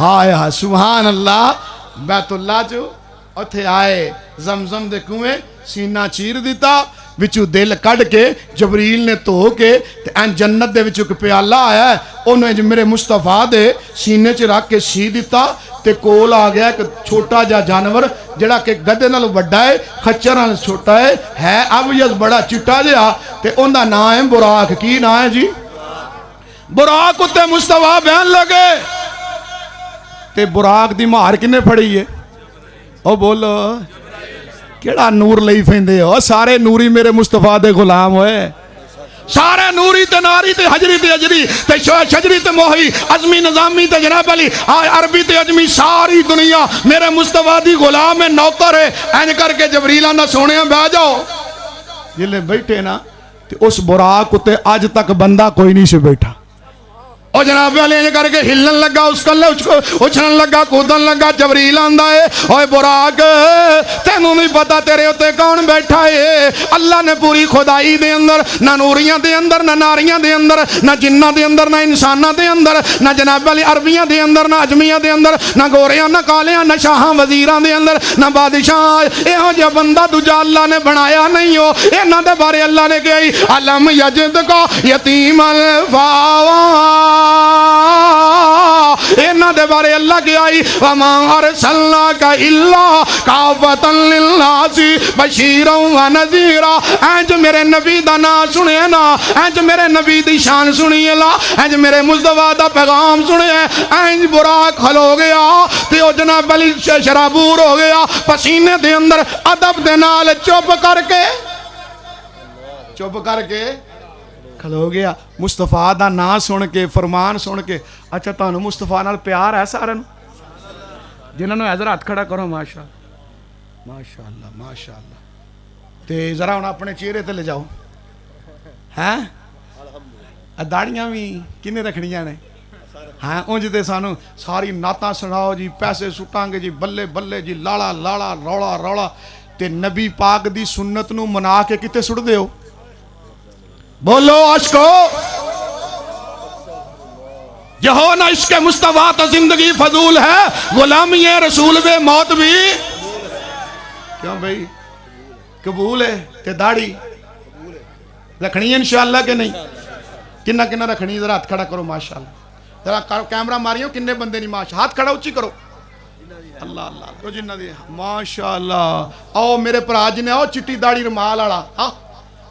Speaker 1: آیا سبحان اللہ بیت اللہ جو اتھے آئے زمزم دے کنویں سینہ چیر دیتا وچو دل کڑ کے جبریل نے تو کے این جنت دے وچو کے پیالہ آیا ہے انہوں نے میرے مصطفیٰ دے سینے چ رکھ کے سی دیتا تے کول آ گیا کہ چھوٹا جا جانور جڑا کہ گدے نال وڈا ہے خچر نال چھوٹا ہے اب یس بڑا چٹا جا تے ان دا نام ہے براق کی نام ہے جی براق اتے مصطفیٰ بیان لگے تے براق دی مہار کنے پڑی ہے او بولو کیڑا نور لئی فیندے ہو سارے نوری میرے مصطفیٰ دے غلام ہوئے سارے نوری تے ناری تے حجری تے اجری تے شجری تے موہی عظمی نظامی تے جناب علی عربی تے اجمی ساری دنیا میرے مصطفیٰ دی غلام ہے نوکر ہے این کر کے جبریلہ نہ سونے ہم بہ جاؤ یہ لے بیٹھے نا تے اس براق تے آج تک بندہ کوئی نہیں سے بیٹھا اور جناب علی یہ کر کے ہلن لگا اس کلے اچھن لگا کودن لگا جبریل آندہ ہے اوہ براق تینوں نہیں پتا تیرے ہوتے کون بیٹھا ہے اللہ نے پوری خدائی دے اندر نہ نوریاں دے اندر نہ ناریاں دے اندر نہ جنہ دے اندر نہ انسانہ دے اندر نہ جناب علی عربیاں دے اندر نہ عجمیاں دے اندر نہ گوریاں نہ کالیاں نہ شاہاں وزیران دے اندر نہ بادشاہ اے ہو جا بندہ دجا اللہ نے بنایا نہیں ہو اے نہ دے بارے اللہ نے کہی علم یجد کو یتیم الفاوان اینا دے بارے اللہ کی آئی وَمَا أَرْسَلْنَاكَ إِلَّا كَافَةً لِلنَّاسِ بَشِيرًا وَنَذِيرًا اینج میرے نبی دا نا سنے نا اینج میرے نبی دی شان سنیے لا اینج میرے مصطفیٰ دا پیغام سنے اینج براق کھل ہو گیا تے او جناب علی شرابور ہو گیا پسینے دے اندر ادب دے نال چپ کر کے کھل ہو گیا مصطفیٰ دا نا سن کے فرمان سن کے اچھا تانو مصطفیٰ نال پیار ہے سارن جنہوں نے حضرت ہاتھ کھڑا کرو ماشاءاللہ ماشاءاللہ ماشاءاللہ تے ذرا انہوں اپنے چہرے تے لے جاؤ ہیں داڑیاں بھی کنے رکھنیاں نے ہاں اونج تے سانو ساری ناتاں سناؤ جی پیسے سٹاں گے جی بلے بلے جی لاڑا لاڑا روڑا روڑا تے نبی پاک دی سنت نو منا کے کتے سٹ دے ہو بولو عشقو یہو نہ عشق مصطفیٰ تو زندگی فضول ہے غلامی رسول بے موت بھی کیوں بھئی قبول ہے تے داڑی رکھنی ہے انشاءاللہ کہ نہیں کنہ کنہ رکھنی ذرا ہاتھ کھڑا کرو ماشاءاللہ ذرا کیمرہ ماریو کننے بندے نہیں ماشاء ہاتھ کھڑا اچھی کرو اللہ اللہ تو جنہ دی ماشاءاللہ آؤ میرے پر آج نے آؤ چٹی داڑی رمال آڑا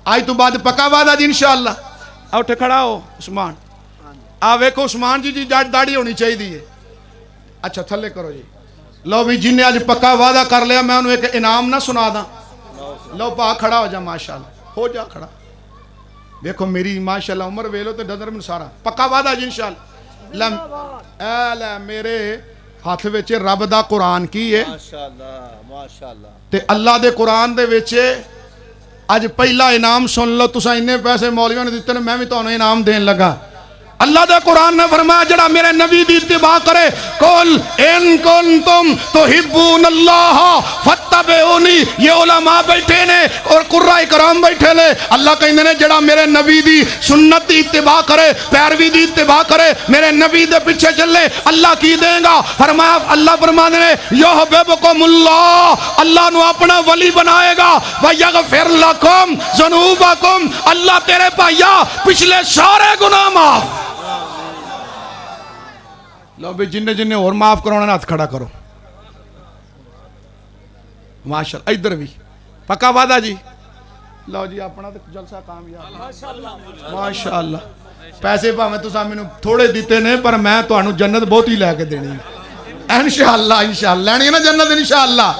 Speaker 1: آج تو بعد پکا وعدہ جی انشاءاللہ آؤ ٹھے کھڑا ہو عثمان ویکو عثمان جی داڑھی ہونی چاہیے دی اچھا تھلے کرو جی لو بھی جن نے آج پکا وعدہ کر لیا میں انہوں ایک انعام نہ سنا دا لو پا کھڑا ہو جا ماشاءاللہ ہو جا کھڑا دیکھو میری ماشاءاللہ عمر ویلو تے ڈدر من سارا پکا وعدہ جی انشاءاللہ اے میرے ہاتھ ویچے رب دا قرآن کی ہے ماشاءاللہ تے اللہ دے قرآن دے ویچے آج پہلا انعام سن لو تسا انہیں پیسے مولیوں نے دیتے ہیں میں بھی تو انہیں انعام دین لگا اللہ دے قرآن نے فرمایا جڑا میرے نبی دی اتباع کرے قل ان کنتم تحبون اللہ فاتبعونی، یہ علماء بیٹھے نے اور قرآن کرام بیٹھے لے، اللہ کہندے نے جڑا میرے نبی دی سنت دی اتباع کرے، پیروی دی اتباع کرے، میرے نبی دے پیچھے چلے، اللہ کی دیں گا؟ فرمایا اللہ فرمانے نے یحببکم اللہ، اللہ نو اپنا ولی بنائے گا، ویغفر لکم ذنوبکم، اللہ تیرے بھائیا پچھلے سارے گناہ معاف۔ لو بھی جنہیں جنہیں اور معاف کرونا نہ ہاتھ کھڑا کرو، ماشاءاللہ ادھر بھی پکا وعدہ جی۔ لو جی اپنا تو جلسہ کامیاب ماشاءاللہ، پیسے پا میں تو سامنے تھوڑے دیتے نے پر میں تو انہوں جنت بہت ہی لے کے دینی انشاءاللہ، انشاءاللہ لینی ہے نا جنت انشاءاللہ۔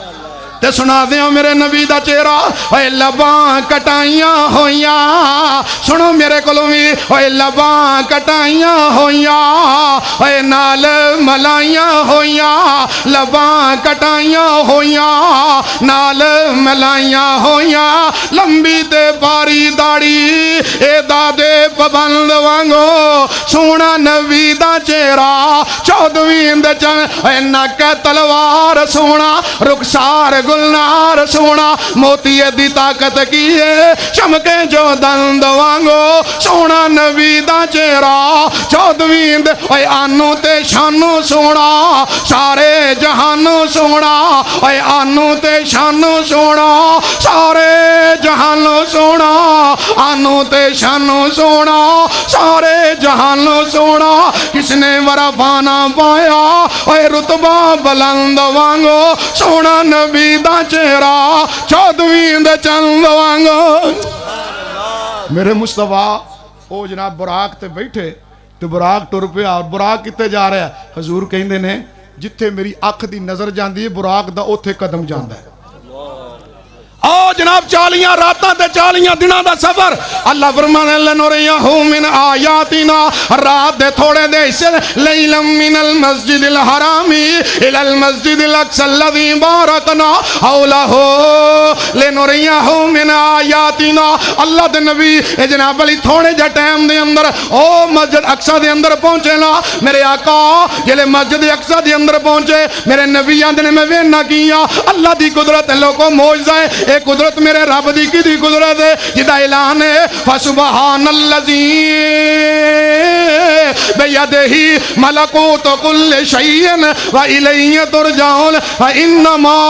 Speaker 1: تے سنا دیں میرے نبی دا چہرہ، اے لباں کٹائیاں ہویاں، سنو میرے کلومی، اے لباں کٹائیاں ہویاں، اے نال ملائیاں ہویاں، لباں کٹائیاں ہویاں، نال ملائیاں ہویاں، لمبی تے پاری داڑی، اے دادے پابند وانگو، سونا نبی دا چہرہ، 14ویں دے چن، اے نک تلوار سونا، رخسار گلنار سونا، موتی دی طاقت کیے، چمکے جو دند وانگو، سونا نبی دا چہرہ، 14ویں دے، اے آنو تے شانو سونا، سارے جہانو سونا، اے آنو تے شانو سونا، سارے جہانو سونا، آنو تے شانو سونا، سارے جہانو سونا، کس نے ورفانا پایا، اے رتبہ بلند وانگو، سونا نبی دا چہرہ، 14ویں دے چند وانگو۔ میرے مصطفیٰ او جناب براق تے بیٹھے تے براق ٹر پہ اور براق کتے جا رہا ہے؟ حضور کہندے نے جتھے میری اکھ دی نظر جاندی ہے براق دا اوتھے قدم جاندہ ہے۔ آؤ جناب 40 راتاں تے 40 دنوں دا سفر، اللہ فرمانے لنُرِيَهُ مِنْ آیاتنا، رات دے تھوڑے دے حصے لیلًا مِنَ الْمَسْجِدِ الْحَرَامِ إِلَى الْمَسْجِدِ الْأَقْصَى الَّذِي بَارَكْنَا حَوْلَهُ لِنُرِيَهُ مِنْ آیاتنا۔ اللہ دے نبی اے جناب علی تھوڑے جا ٹائم دے اندر او مسجد اقصی دے اندر پہنچے نا، میرے آقا جلے مسجد اقصی دے اندر پہنچے، میرے نبی آندے نے میں وینا کیا، اللہ دی قدرت لوگوں موجزہ ہے، اے قدرت میرے رب دی کی دی قدرت ہے جدا اعلان ہے، فسبحان الذی بیدہی ملکوت کل شیئن و الیہ ترجعون فانما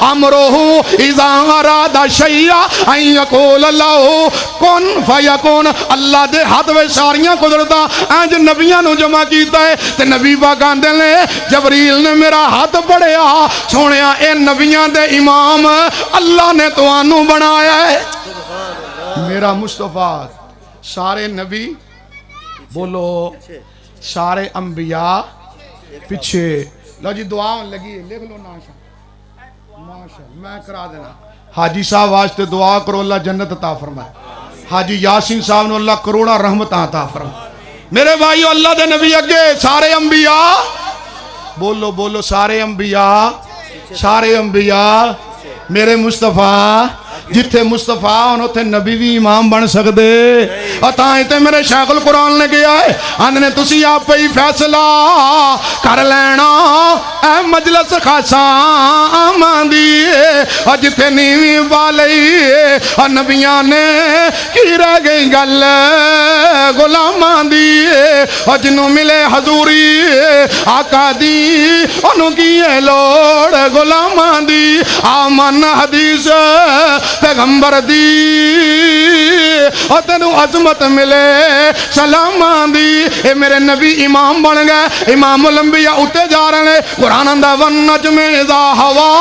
Speaker 1: امرہ اذا اراد شیئا ان یقول لہو کن فیکون۔ اللہ دے ہاتھ میں ساریاں قدرتاں آج نبیاں نو جمع کیتا ہے، تے نبی باقاندے نے جبریل نے میرا ہاتھ پڑھیا، سونیا اے نبیاں دے امام اللہ نے تو آنو بنایا ہے۔ میرا مصطفیٰ سارے نبی بولو، سارے انبیاء پیچھے۔ لو جی دعا لگی ہے، لکھ لو ناشا ماشا میں کرا دینا۔ حاجی صاحب واسطے دعا کرو اللہ جنت عطا فرمائے، حاجی یاسین صاحب نے اللہ کروڑا رحمت عطا فرمائے۔ میرے بھائیو اللہ دے نبی اگے سارے انبیاء بولو بولو، سارے انبیاء، سارے انبیاء میرے مصطفیٰ، جتھے مصطفیٰ انہوں تے نبی بھی امام بن سکدے۔ اتائیں تے میرے شیخ القرآن نے کیا ہے، آندھنے تسی آپ پہ ہی فیصلہ کر لینا، اے مجلس خاصا آمان دیئے، اور جتھے نیوی والئی اور نبیاں نے کی رہ گئی گل غلامان دیئے، اور جنہوں ملے حضوری آقا دی انہوں کیے لوڑ غلامان دی، آمان حدیث پیغمبر دی اور تینوں عظمت ملے سلامان دی۔ اے میرے نبی امام بن گئے، امام الانبیاء اتے جا رہے ہیں۔ قرآن اندہ وَالنَّجْمِ اِذَا ہوا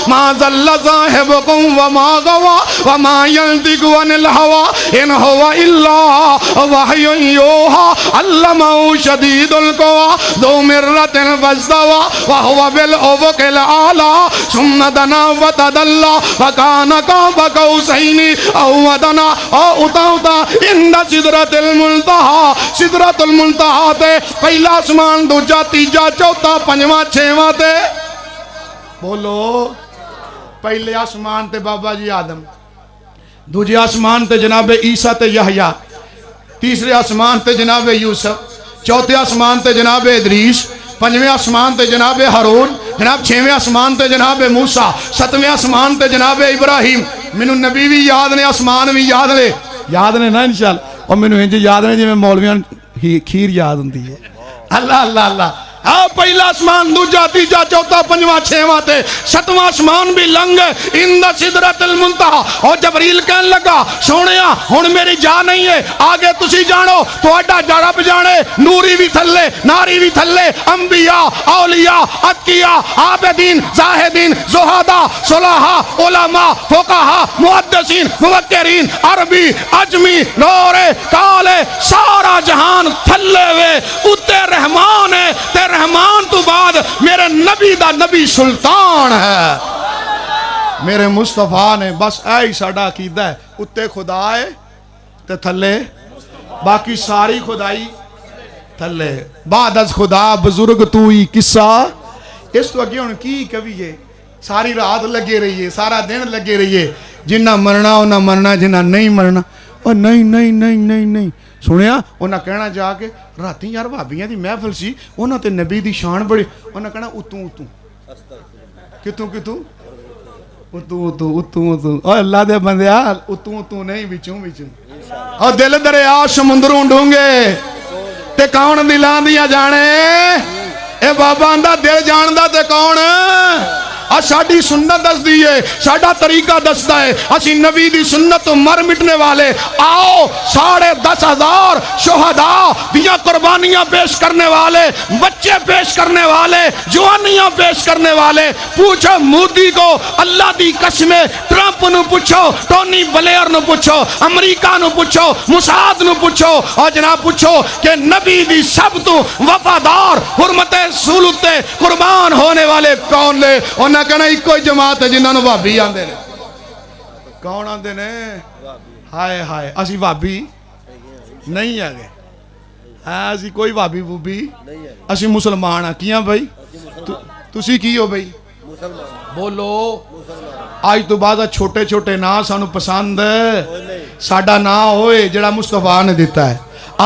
Speaker 1: مَا ذَلَّ صَاحِبُكُمْ وَمَا غَوَا وَمَا يَنْطِقُ عَنِ الْهَوَا إِنْ هُوَ إِلَّا وَحْيٌ يُوحَىٰ عَلَّمَهُ شَدِيدُ الْقُوَىٰ ذُو مِرَّةٍ فَاسْتَوَىٰ وَهُوَ بِالْأُفُقِ الْأَعْلَىٰ ثُمَّ دَنَا فَتَدَلَّىٰ فَكَانَ قَابَ قَوْسَيْنِ أَوْ أَدْنَىٰ او اتا اند سدرت المنتہا، سدرت المنتہا تے پہلا آسمان، دوجا تیجا چوتھا پنجواں چھواں تے بولو، پہلے آسمان تے بابا جی آدم، دوجے آسمان تے جناب عیسیٰ تے یحییٰ، تیسرے آسمان تے جناب یوسف، چوتھے آسمان تے جناب ادریس، پنجویں آسمان تے جناب ہارون، جناب چھویں آسمان تے جناب موسیٰ، ستویں آسمان تے جناب ابراہیم۔ مینوں نبی بھی یاد نے، آسمان بھی یاد نے نا انشاءاللہ، اور مینوں انج یاد نے جی میں مولویاں کھیر یاد ہوندی ہے۔ اللہ اللہ اللہ، پہلا آسمان، دوجا، تیجا، چوتھا، پنجواں، چھواں تے ستواں آسمان بھی لنگ عند سدرۃ المنتہا۔ اور جبریل کہنے لگا سونیا ہن میری جا نہیں ہے، آگے تسی جانو، تہاڈا رب جانے، نوری بھی تھلے، ناری بھی تھلے، انبیاء، اولیاء، اتقیاء، عابدین، زاہدین، زہداء، صلحاء، علماء، فقہاء، محدثین، مفکرین، عربی، عجمی، نورے، کالے، سارا جہان تھلے ہوئے، اتے رحمان ہے، تے رحمان تو بعد میرے نبی دا نبی سلطان ہے، میرے مصطفیٰ نے، بس ایہی ساڈا عقیدہ ہے، اتے خدا ہے تے تھلے باقی ساری خدائی تھلے، بعد از خدا بزرگ تو ہی قصہ اس تو اگے ہن کی کہیے، ساری رات لگے رہیے، سارا دن لگے رہیے، جنہ مرنا انہاں مرنا، جنہ نہیں مرنا اور نہیں نہیں نہیں نہیں نہیں سنیا انہاں کہنا جا کے راتی یار بھابیاں دی محفل سی، انہاں تے نبی دی شان بڑی، انہاں کہنا اتوں اتوں کتوں کتوں اتوں اتوں اتوں اتوں، اور اللہ دے بندیا اتوں اتوں نہیں وچوں وچوں، اور دل دریا سمندروں ڈونگے تے کون دلاں دیا جانے، اے بابا اندہ دل جاندہ تے کون، ساڑی سنت دس دیئے، ساڑا طریقہ دستا ہے، اسی نبی دی سنت مر مٹنے والے، آؤ 10,500 شہداء دیا قربانیاں پیش کرنے والے، بچے پیش کرنے والے، جوانیاں پیش کرنے والے، پوچھو مودی کو اللہ دی قسمیں، ٹرمپ نو پوچھو، ٹونی بلیئر نو پوچھو، امریکہ نو پوچھو، موساد نو پوچھو، اور جناب پوچھو کہ نبی دی سب تو وفادار حرمت سولت قربان ہونے والے کون لے، انہاں کہنا ایک کوئی جماعت ہے جنہاں نو بھابی آندے نے، کون آندے نے، ہائے ہائے اسی بھابی نہیں آگے، اسی کوئی بھابی بوبی، اسی مسلمان ہیں، کیاں بھائی تسی کی ہو بھائی بولو، آج تو بعد چھوٹے چھوٹے نا سانو پسند ہے، ساڑا نا ہوئے جڑا مصطفیٰ نے دیتا ہے،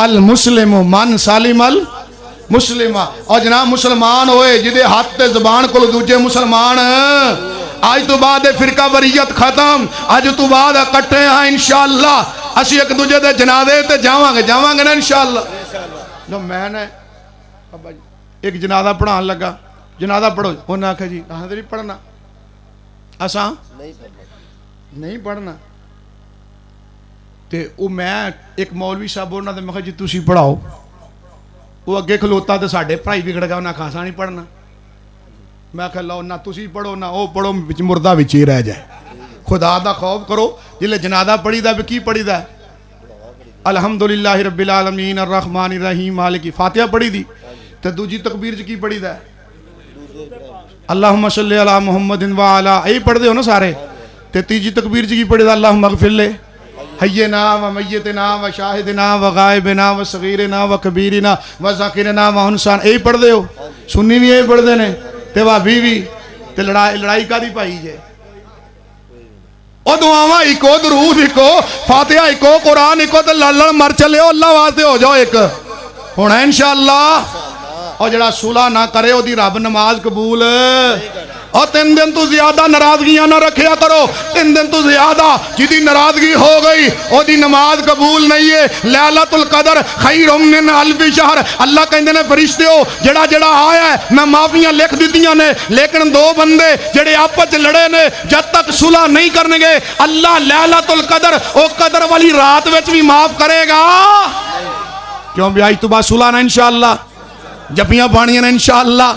Speaker 1: المسلم من سالم المسلمہ، اور جناب مسلمان ہوئے جدے ہاتھ تے زبان کو دوجے مسلمان، آج تو بعد فرقہ وریت ختم، آج تو بعد کٹے ہیں انشاءاللہ، اسی ایک دوجے دے جنازے تے جاواں گے نا انشاءاللہ۔ جو میں نے ایک جنازہ پڑھان لگا، جنازہ پڑھو، انہوں نے کہا جی حضری پڑھنا، اساں نہیں پڑھنا، تے وہ میں ایک مولوی صاحب بولنا تے میں کہا جی تسی پڑھاؤ، وہ اگے کھلوتا تے ساڑھے پڑھائی بگڑ گیا، انہاں خاصا نہیں پڑھنا، میں کہا لو نہ تسی پڑھو نہ او پڑھو، مردہ وچی رہ جائے، خدا دا خوف کرو، جلے جنازہ پڑھی دا کی پڑھی دا ہے، الحمدللہ رب العالمین الرحمن الرحیم مالکی، فاتحہ پڑھی دی، تے دوجی تکبیر کی پڑھی دا ہے، اللہم صلی علی محمد وعلا، ای پڑھ دے ہو نا سارے، تے تیجی تکبیر کی پڑھی دا اللہم اغفر لے حینا و میتنا و شاہدنا و غائبنا و صغیرنا و کبیرنا و ذاکرنا و انسان، ای پڑھ دے ہو، سنی بھی ای پڑھ دے نے، تے وابی بھی، تے لڑائی کا دی پائی جے، او دعاواں ایکو، درود ایکو، فاتحہ ایکو، قرآن ایکو، تے لڑ مر چلے ہو، اللہ واسطے ہو جاؤ ایک ہونا انشاءاللہ، اور جڑا صلح نہ کرے او دی رب نماز قبول، اور 3 دن تو زیادہ ناراضگیاں نہ رکھیا کرو، 3 دن تو زیادہ جدی ناراضگی ہو گئی او دی نماز قبول نہیں ہے، لیلۃ القدر خیر من الف شہر، اللہ کہندے نے فرشتے ہو جڑا جڑا آیا ہے میں معافیاں لکھ دیتیاں نے، لیکن 2 بندے جڑے آپس لڑے نے جب تک صلح نہیں کرنے گے اللہ لیلۃ القدر او قدر والی رات وچ بھی معاف کرے گا، کیوں بھی آج تو بعد صلح نہ انشاءاللہ، جپیاں پانیاں نہ انشاءاللہ،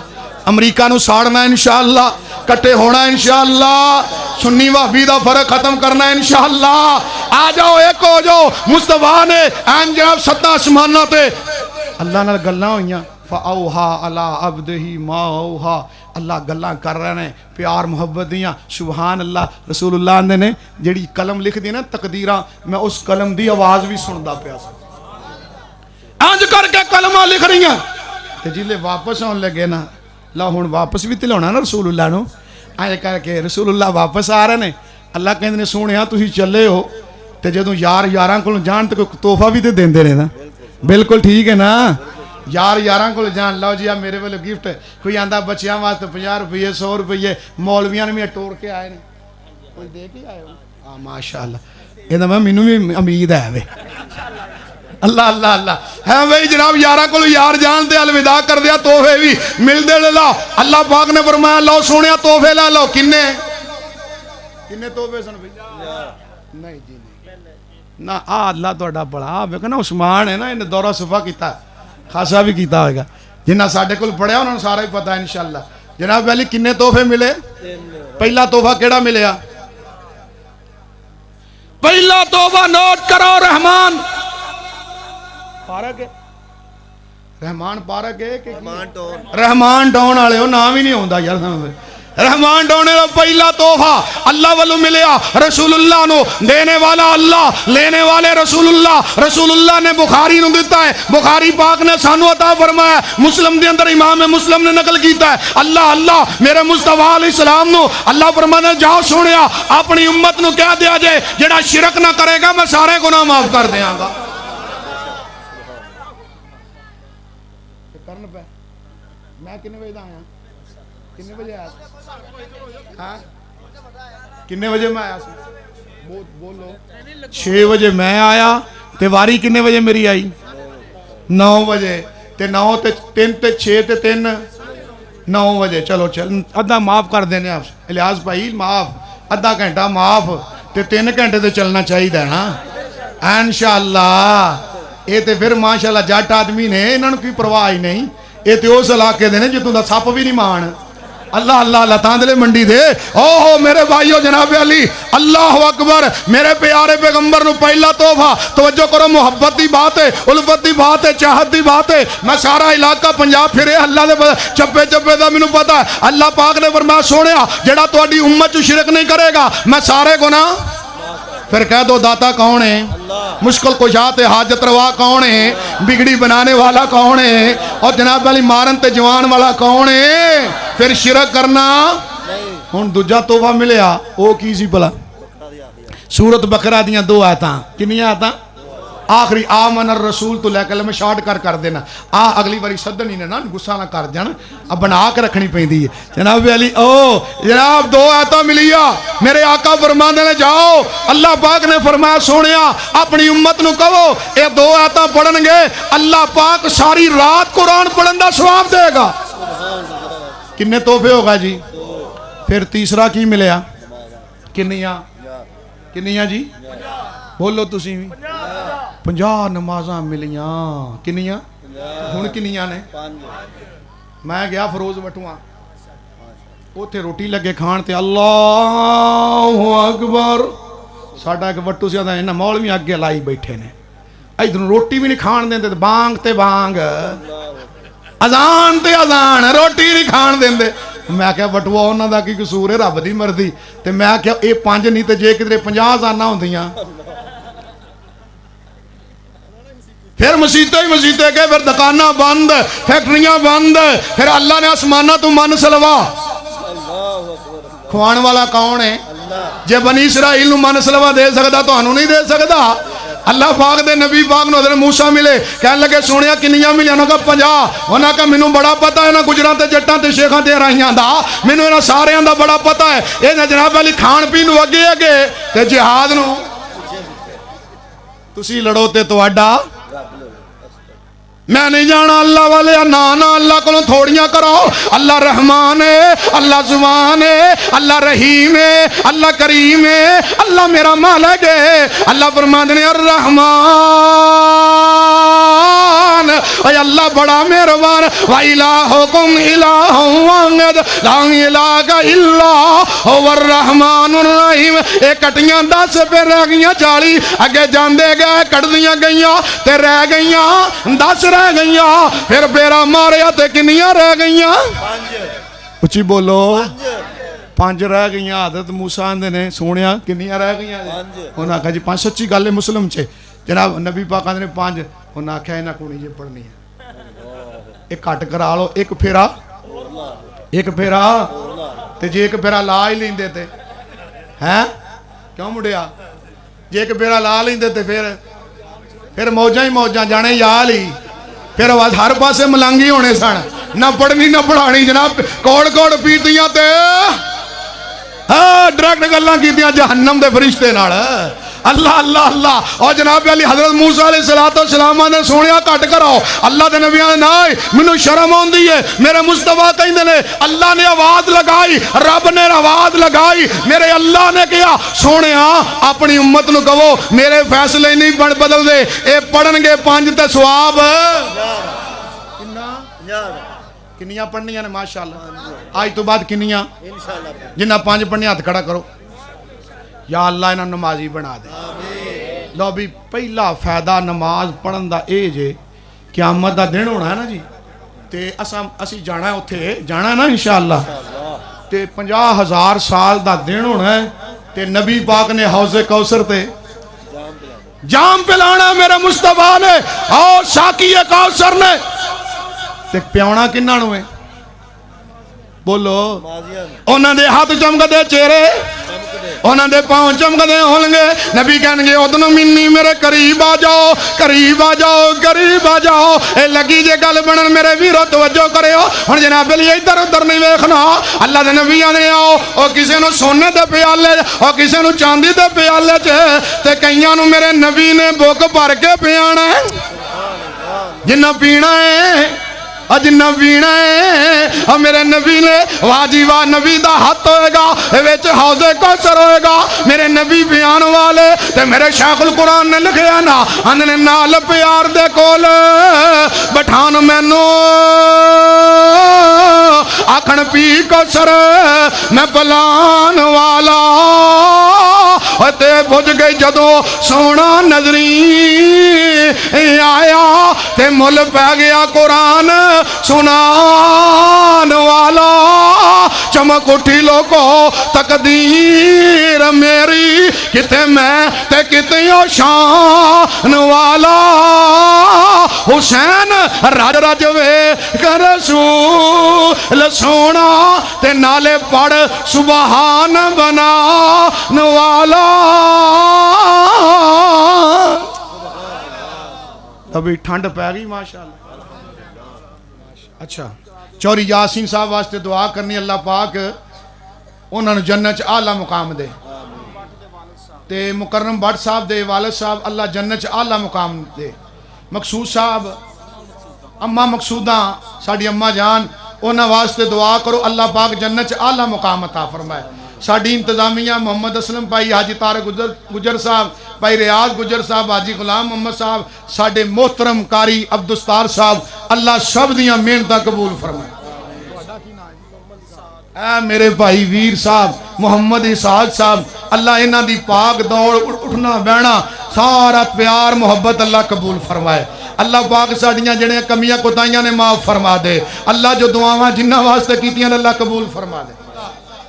Speaker 1: امریکہ نو ساڑنا انشاءاللہ، کٹے ہونا انشاءاللہ، سنی وحبی دا فرق ختم کرنا انشاءاللہ، آ جاؤ ایک ہو جاؤ، مصطفیٰ نے این جناب 7 آسمانہ تے اللہ نے گلنا ہوئیاں، فَأَوْحَا عَلَىٰ عَبْدِهِ مَا أَوْحَا، اللہ گلنا کر رہے ہیں، پیار محبت دیاں، سبحان اللہ، رسول اللہ اندے نے جڑی قلم لکھ دی نا تقدیرہ، میں اس قلم دی آواز بھی سندہ پیا سا، آنج کر کے کلمہ لکھ رہی ہیں، تے جلے واپس آن لگے نا، اللہ ہون واپس بھی تلونا نا رسول اللہ نو، آئے کر کے رسول اللہ واپس آ رہے نے، اللہ کہندے نے سونے ہاں تسی چلے ہو، تے جدوں یار یاراں کول جان تے کوئی تحفہ بھی تے دیندے نے نا بالکل ٹھیک ہے نا یار یاراں کول جان لو جی میرے والے گفٹ کوئی آندا بچیاں واسطے 50 روپے 100 روپے مولویاں نے بھی ٹور کے آئے نے کوئی دے کے آئے ہو ہاں ماشاءاللہ یہ میں مینوں بھی امید ہے وے اللہ اللہ اللہ ہے بھائی جناب یارہ کو یار جان دے الوداع کر دیا تحفے بھی مل دے لے لا اللہ پاک نے فرمایا لو سونے تحفے لا لو کنے تحفے سن بھائی نہیں جی نہ اللہ توڑا بڑا بیکھا نا عثمان ہے نا انہیں دورہ صفحہ کیتا خاصا بھی کیتا ہوئے گا جنہ ساڑھے کل پڑھیا انہوں نے سارا ہی پتا ہے انشاءاللہ جناب پہلی کنے تحفے ملے پہلا تحفہ کیڑا ملے پہلا تحفہ نوٹ کرو رحمان پارک ہے رحمان پارک ہے رحمان ٹاؤن والے ہو نام ہی نہیں ہوندہ یار رحمان ٹاؤن کا پہلا تحفہ اللہ والو ملیا رسول اللہ نو دینے والا اللہ لینے والے رسول اللہ نے بخاری نو دیتا ہے بخاری پاک نے سانو عطا فرمایا مسلم دے اندر امام مسلم نے نقل کیتا ہے اللہ میرے مصطفیٰ علیہ السلام نو اللہ فرمانا جاؤ سنیا اپنی امت نو کہہ دیا جائے جڑا شرک نہ کرے گا میں سارے گناہ معاف کر دیاں گا میں کنے بجے آیا کنے بجے آیا کنے بجے میں آیا بولو 6 بجے میں آیا تے واری کنے بجے میری آئی 9 بجے تے 9 تے 3 تے 6 تے 3 9 بجے چلو چل ادھا معاف کر دینے آپ الیاس بھائی معاف ادھا گھنٹہ معاف تے 3 گھنٹے تے چلنا چاہیے تھا نا انشاءاللہ یہ تے پھر ماشاءاللہ جٹ آدمی نے انہوں نے کوئی پرواہ ہی نہیں یہ تے اس علاقے دے نے جتوں دا سپ بھی نہیں مان اللہ تاندلے منڈی دے اوہو میرے بھائیو جناب علی اللہ اکبر میرے پیارے پیغمبر نو پہلا تحفہ توجہ کرو محبت دی بات ہے الفت دی بات ہے چاہت دی بات ہے میں سارا علاقہ پنجاب پھرے اللہ دے چپے دا مینوں پتا ہے اللہ پاک نے فرمایا سونیا جڑا تہاڈی امت چ شرک نہیں کرے گا میں سارے گناہ پھر کہہ دو داتا کون ہے مشکل کشات حاجت روا کون ہے بگڑی بنانے والا کون ہے اور جناب علی مارن تے جوان والا کون ہے پھر شرک کرنا ہن دوجا تحفہ ملیا او کی سی بلا سورت بقرہ دیاں 2 آیتاں کنیاں آیتاں آخری آمن الرسول تو لے کے میں شارٹ کر دینا اگلی باری صدن ہی نا گسا نہ کر جانا اب بنا کے رکھنی پہندی ہے جناب علی جناب 2 آیتاں ملیا میرے آقا فرماندے نے جاؤ اللہ پاک نے فرمایا سونیا اپنی امت نو کہو اے 2 آیتاں پڑھن گے اللہ پاک ساری رات قرآن پڑھن دا ثواب دے گا کنے تحفے ہوگا جی پھر تیسرا کی ملیا کنیاں جی بولو تسی 50 نمازاں ملیاں کنیاں ہن کنیاں نے میں گیا فروز وٹواں اوتھے روٹی لگے کھان تے اللہ اکبر ساڈا ایک وٹو سی انہاں مولوی اگے لائی بیٹھے نے ادھر روٹی بھی نہیں کھان دیندے بانگ تے بانگ اذان تے اذان روٹی نہیں کھان دیندے میں کہا وٹوا انہاں دا کی قصور ہے رب دی مرضی تے میں کہا اے 5 نہیں تے جے کدھر 50 اذاناں ہوندیاں پھر مسیطے کے پھر دکانہ بند فیکٹریاں بند پھر اللہ نے آسمانہ تو من سلوا کھوان والا کون ہے جے بنی اسرائیل نو من سلوا دے سکتا تو انہوں نہیں دے سکتا اللہ پاک دے نبی پاک نو حضرت موسیٰ ملے کہنے لگے سونیا کنیاں ملے انہوں کا 50 انہوں کا منوں بڑا پتا ہے انہوں گجران تے جٹان تے شیخان تے رائیاں دا منوں انہوں سارے اندہ بڑا پتا ہے یہ جناب علی کھان پینو اگے تے جہاد نو تسی لڑو تے تو اڈا میں نہیں جانا اللہ والے نانا اللہ کو تھوڑیاں کرو اللہ رحمان ہے اللہ زبان ہے اللہ رحیم ہے اللہ کریم ہے اللہ میرا مالک ہے اللہ فرمانے الرحمن اے اللہ بڑا مہربان وَإِلَٰهُكُمْ إِلَٰهٌ وَاحِدٌ لَا إِلَٰهَ إِلَّا هُوَ الرَّحْمَٰنُ الرَّحِيمُ اے کٹیاں 10 پہ رہ گئیاں 40 اگے جاندے گئے کٹ دیاں گئیاں تے رہ گئیاں 10 رہ گئیاں پھر بیرا ماریا تے کنیاں رہ گئیاں اچھی بولو 5 رہ گئیاں حضرت موسیٰ آندے نے سونیا کنیاں رہ گئیاں انہاں کہا جی 5 سچی گالے مسلم چھے جناب نبی پاک آندے نے 5 انہاں کہا انہاں کو نہیں یہ پڑھنی ہے ایک کٹ کرا لو ایک پھیرا تے جی ایک پھیرا لا ہی لیں دیتے ہیں کیوں مڑیا جے ایک بیڑا لا لیندے تے پھر موجاں ہی موجاں جانے یال ہی پھر آواز ہر پاسے ملانگی ہونے سن نہ پڑھنی نہ پڑھانی جناب کوڑ کوڑ پیتیاں تے ڈائریکٹ گلاں کیتیاں جہنم دے فرشتے نال اللہ اللہ اللہ اور جناب علی حضرت موسیٰ علیہ السلام نے سونیا کٹ کرو اللہ دے نبیان نے نائے منو شرم ہوندی ہے میرے مصطفیٰ کہیں نے اللہ نے آواز لگائی رب نے آواز لگائی میرے اللہ نے کیا سونیا اپنی امت نو کہو میرے فیصلے نہیں بدل دے اے پڑھن گے 5 تے ثواب کنیاں پڑھنیاں نے ماشاءاللہ آج تو بعد کنیاں جنہ 5 پڑھنیاں ہاتھ کھڑا کرو یا اللہ انہاں نمازی بنا دے لو بھی پہلا فائدہ نماز پڑھن دا اے جے قیامت دا دن ہونا ہے نا جی تے اسی جانا ہے اتھے جانا ہے نا انشاءاللہ تے 50,000 سال دا دن ہونا ہے تے نبی پاک نے حوض کوثر تے جام پلانا میرے مصطفیٰ نے اور ساقی کوثر نے تے پیونا کنہ نوے بولو انہاں دے ہاتھ چمک دے چہرے انہاں دے پاؤں چمک دے ہونگے نبی کہن گے ادنو منی میرے قریب آ جاؤ قریب آ جاؤ قریب آ جاؤ اے لگی جے گل بنن میرے ویرو توجہ کرے ہو ہن جناب علی ادھر ادھر نہیں ویکھنا اللہ دے نبی آنے آؤ او کسے نو سونے دے پیالے او کسے نو چاندی دے پیالے تے کئیاں نو میرے نبی نے بک بھر کے پیانا ہے جنہ پینا ہے جنہ پینا ہے اور میرے نبی نے واجی واہ نبی دا ہاتھ ہوئے گا ویچ حوض کوثر ہوئے گا میرے نبی بیان والے تے میرے شیخ القرآن نے لکھیا نا اننے نال پیار دے کول بٹھان مینو آکھن پی کوثر میں پلان والا تے بھج گئی جدو سونا نظری آیا تے مل پہ گیا قرآن سنان والا چمک اٹھی لوگو تقدیر میری کتے میں تے کتے شان والا حسین رج رجوے کر رسول سونا تے نالے پڑھ سبحان بنا والا ابھی ٹھنڈ پہ گئی ماشاءاللہ اچھا چوری یاسین صاحب واسطے دعا کرنی اللہ پاک انہوں نے جنت اعلیٰ مقام دے تے مکرم بٹ صاحب دے والد صاحب اللہ جنت اعلیٰ مقام دے مقصود صاحب اماں مقصوداں ساڑی اماں جان انہوں واسطے دعا کرو اللہ پاک جنت اعلیٰ مقام عطا فرمائے ساڑی انتظامیہ محمد اسلم پائی حاجی طارق گجر صاحب پائی ریاض گجر صاحب حاجی غلام محمد صاحب ساڑے محترم کاری عبدالستار صاحب اللہ سب دیاں محنتاں قبول فرمائے اے میرے بھائی ویر صاحب محمد اسحاق صاحب اللہ انہاں دی پاک دوڑ اٹھنا بینا سارا پیار محبت اللہ قبول فرمائے اللہ پاک ساڑیاں جنہیں کمیاں کوتاہیاں نے معاف فرما دے اللہ جو دعاواں جنہ واسطے کیتیاں اللہ قبول فرما دے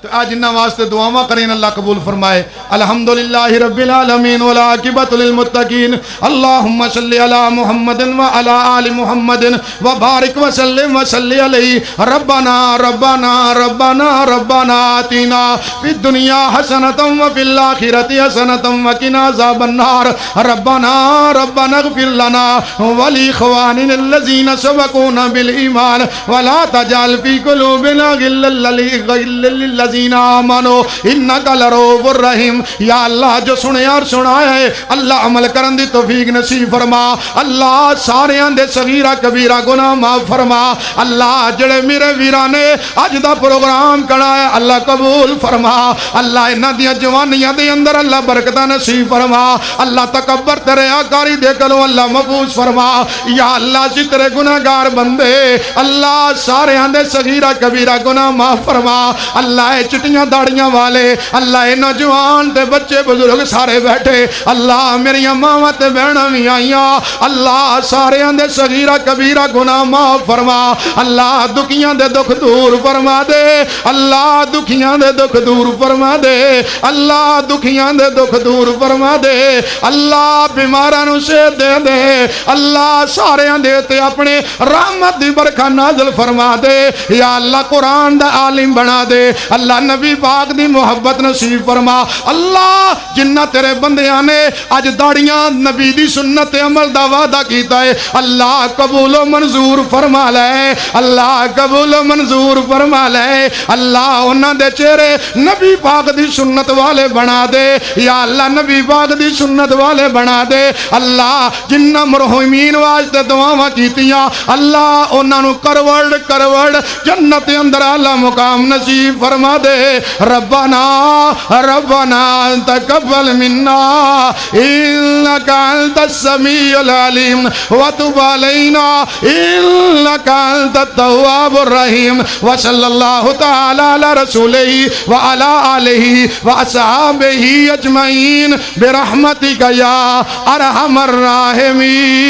Speaker 1: تو آج انہا واسطے دعاواں کریں اللہ قبول فرمائے الحمدللہ رب العالمین والعاقبۃ للمتقین اللہم صلی علی محمد وعلی آل محمد وبارک وسلم وصلی علیہ ربنا ربنا ربنا ربنا آتینا فی الدنیا حسنۃ وفی الآخرۃ حسنۃ وقنا عذاب النار ربنا ربنا اغفر لنا ولاخواننا الذین سبقونا بالایمان ولا تجعل فی قلوبنا غلا للذین آمنو انکا لرؤوف الرحیم یا اللہ جو سنے اور سنایا ہے اللہ عمل کرن دی توفیق نصیب فرما اللہ سارے اندے صغیرہ کبیرہ گناہ معاف فرما اللہ جڑے میرے ویرانے آج دا پروگرام کڑا ہے اللہ قبول فرما اللہ انہ دیا جوانیاں دے اندر اللہ برکتہ نصیب فرما اللہ تکبر تیرے آکاری دے کرو اللہ محفوظ فرما یا اللہ جی تیرے گناہگار بندے اللہ سارے اندے صغیرہ کبیرہ گناہ معاف فرما اللہ چٹیاں داڑیاں والے اللہ نوجوان تے بچے بزرگ سارے بیٹھے اللہ میری ماں تے بہناں بھی آئیاں اللہ سارے اندے صغیرہ کبیرہ گناہ معاف فرما اللہ دکھیاں دے دکھ دور فرما دے اللہ دکھیاں دے دکھ دور فرما دے اللہ دکھیاں دے دکھ دور فرما دے اللہ بیماراں نو صحت دے دے اللہ سارے اندے تے اپنے رحمت دی برکھا نازل فرما دے یا اللہ قرآن دا عالم بنا دے اللہ اللہ نبی پاک دی محبت نصیب فرما اللہ جنہ تیرے بندیاں نے اج داڑیاں نبی دی سنت عمل دا وعدہ کیتا ہے اللہ قبول و منظور فرما لے اللہ قبول و منظور فرما لے اللہ انہاں دے چہرے نبی پاک دی سنت والے بنا دے یا اللہ نبی پاک دی سنت والے بنا دے اللہ جنہ مرحومین واسطے دعاواں کیتیاں اللہ انہاں نو کروڑ جنت اندر اعلی مقام نصیب فرما دے ربنا تقبل منا انک انت السمیع العلیم وتب علینا انک انت التواب الرحیم وصلی اللہ تعالی علی رسولہ وعلی آلہ واصحابہ اجمعین برحمتک یا ارحم الراحمین.